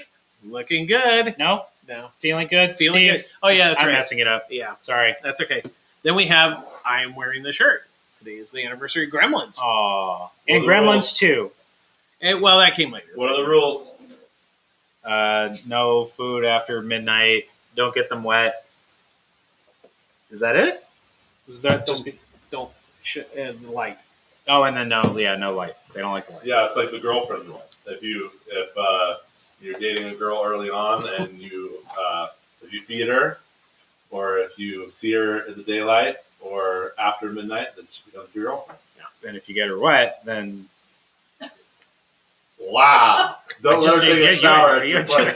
Looking good. No, No. feeling good. Feeling Steve. good. Oh, yeah, that's I'm right. messing it up. Yeah, Sorry. that's okay. Then we have I Am Wearing the Shirt. Today is the anniversary of Gremlins. Aw. What And are the rules? Gremlins 2. Well, that came later. What are the rules? No food after midnight. Don't get them wet. Is that it? Is that just the... Don't light. Oh, and then no light. They don't like the light. Yeah, it's like the girlfriend rule. If you're dating a girl early on and if you feed her, or if you see her in the daylight or after midnight, then she becomes your girlfriend. Yeah. And if you get her wet, then Wow! Don't let her take a shower. at your place.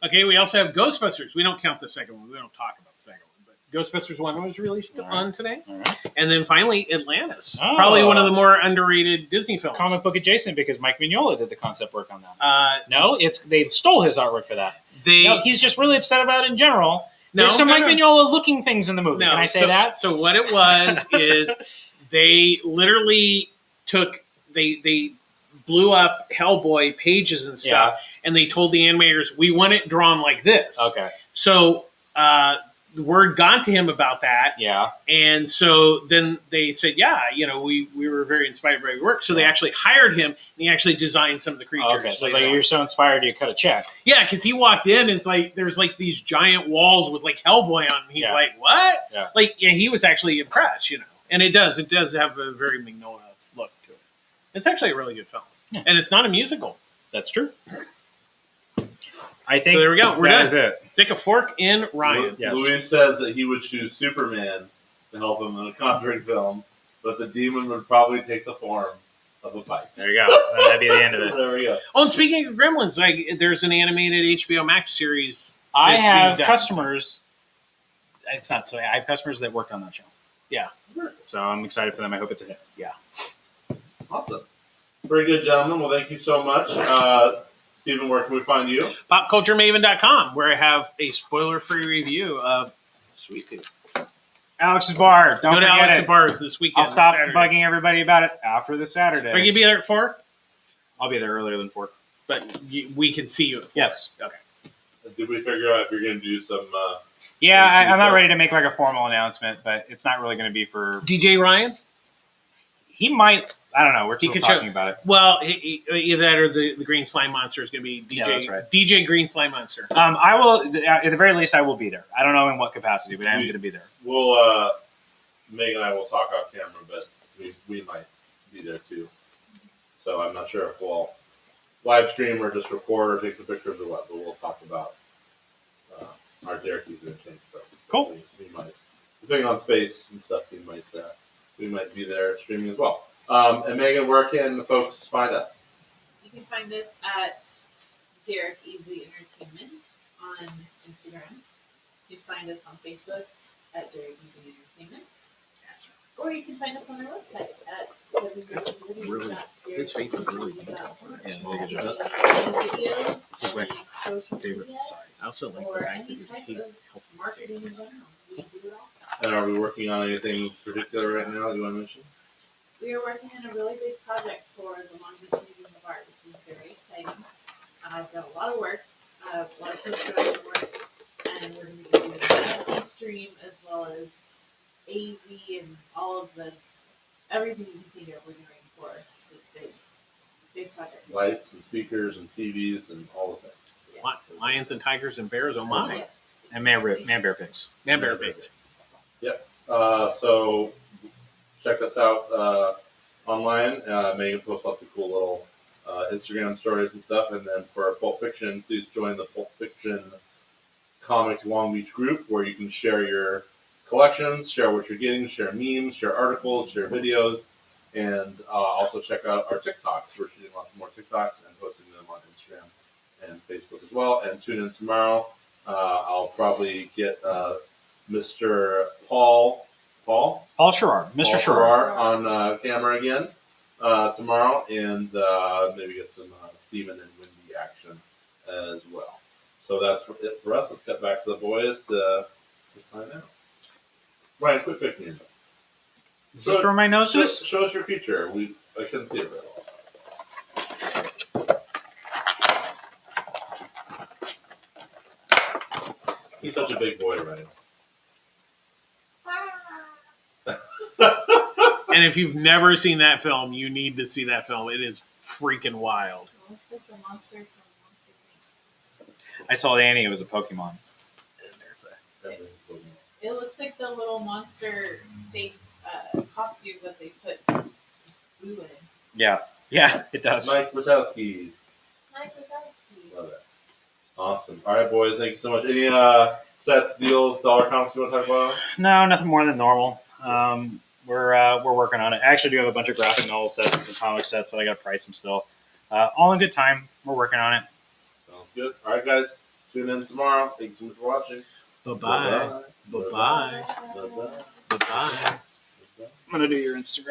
Okay, we also have Ghostbusters. We don't count the second one. We don't talk about the second one. But Ghostbusters 1 was released on today. All right. And then finally, Atlantis. Oh. Probably one of the more underrated Disney films. Comic book adjacent because Mike Mignola did the concept work on that. Uh, No, they stole his artwork for that. they No, he's just really upset about it in general. There's some Mike Mignola looking things in the movie. No, Can I say that? So what it was is they literally they blew up Hellboy pages and stuff, and they told the animators, we want it drawn like this. Okay. So the word got to him about that. Yeah. And so then they said, we were very inspired by your work. So they actually hired him, and he actually designed some of the creatures. Okay, so it's like, you're so inspired, you cut a check. Yeah, because he walked in, and it's like there's like these giant walls with like Hellboy on them. He's like, what? Yeah. Like, he was actually impressed, And it does have a very Mignola look to it. It's actually a really good film. Yeah. And it's not a musical. That's true. I think so there we go. We're done. That's it. Stick a fork in Ryan. Yes. Louis says that he would choose Superman to help him in a Conjuring film, but the demon would probably take the form of a bike. There you go. That'd be the end of it. There we go. Oh, and speaking of Gremlins, there's an animated HBO Max series. I that's have being done. customers. It's not so. I have customers that worked on that show. Yeah. So I'm excited for them. I hope it's a hit. Yeah. Awesome. Very good, gentlemen. Well, thank you so much. Stephen, where can we find you? PopCultureMaven.com, where I have a spoiler-free review of Sweet Tooth. Alex's Bar. Don't Go to forget Alex it. and Bars this weekend. I'll stop Saturday. bugging everybody about it after the Saturday. Are you going to be there at 4? I'll be there earlier than 4. But we can see you at 4. Yes. Okay. Did we figure out if you're going to do some... Yeah, I'm not stuff? ready to make like a formal announcement, but it's not really going to be for... DJ Ryan? He might... I don't know. We're He still could talking show- about it. Well, either that or the Green Slime Monster is going to be DJ. Yeah, that's right. DJ Green Slime Monster. I will... At the very least, I will be there. I don't know in what capacity, but I am going to be there. We'll, Meg and I will talk off camera, but we might be there too. So I'm not sure if we'll live stream or just record or take some pictures or what, but we'll talk about our Derek Easer thing. So Cool. We might, depending on space and stuff, we might be there streaming as well. And Megan, where can the folks find us? You can find us at Derek Easley Entertainment on Instagram. You can find us on Facebook at Derek Easley Entertainment. Or you can find us on our website at His face is really good. videos, This is my social favorite media, size. I also like or the fact that any his type tape of helps marketing in general. We do it all. And are we working on anything particular right now you want to mention? We are working on a really big project for the Long Beach Museum of Art, which is very exciting. I've done a lot of work, a lot of post-production work, and we're going to be doing a stream as well as AV and all of everything you can think of we're doing for this big project. Lights and speakers and TVs and all of that. Yes. Lions and tigers and bears, oh my. Yes. And man bear pigs. Man bear pigs. So check us out online. Megan posts lots of cool little Instagram stories and stuff. And then for Pulp Fiction, please join the Pulp Fiction Comics Long Beach group where you can share your collections, share what you're getting, share memes, share articles, share videos, and also check out our TikToks. We're shooting lots more TikToks and posting them on Instagram and Facebook as well. And tune in tomorrow. I'll probably get Mr. Paul Sherrard. Mr. Sherrard. on camera again tomorrow, and maybe get some Steven and Wendy action as well. So that's it for us. Let's cut back to the boys to sign out. Ryan, quit picking it. Is this where my nose is? Show us your feature. I couldn't see it very well. He's such a big boy, Ryan. And if you've never seen that film, you need to see that film. It is freaking wild. It looks like the monster from Monster Inc. I told Annie it was a Pokemon. It looks like the little monster face costume that they put glue in. Yeah, it does. Mike Wachowski. Mike Wazowski. Love it. Awesome. All right, boys. Thank you so much. Any sets, deals, dollar comics you want to talk about? No, nothing more than normal. We're working on it. I actually do have a bunch of graphic novel sets and some comic sets, but I got to price them still. All in good time. We're working on it. Sounds good. All right, guys. Tune in tomorrow. Thank you so much for watching. Bye-bye. Bye-bye. Bye-bye. Bye-bye. I'm gonna do your Instagram.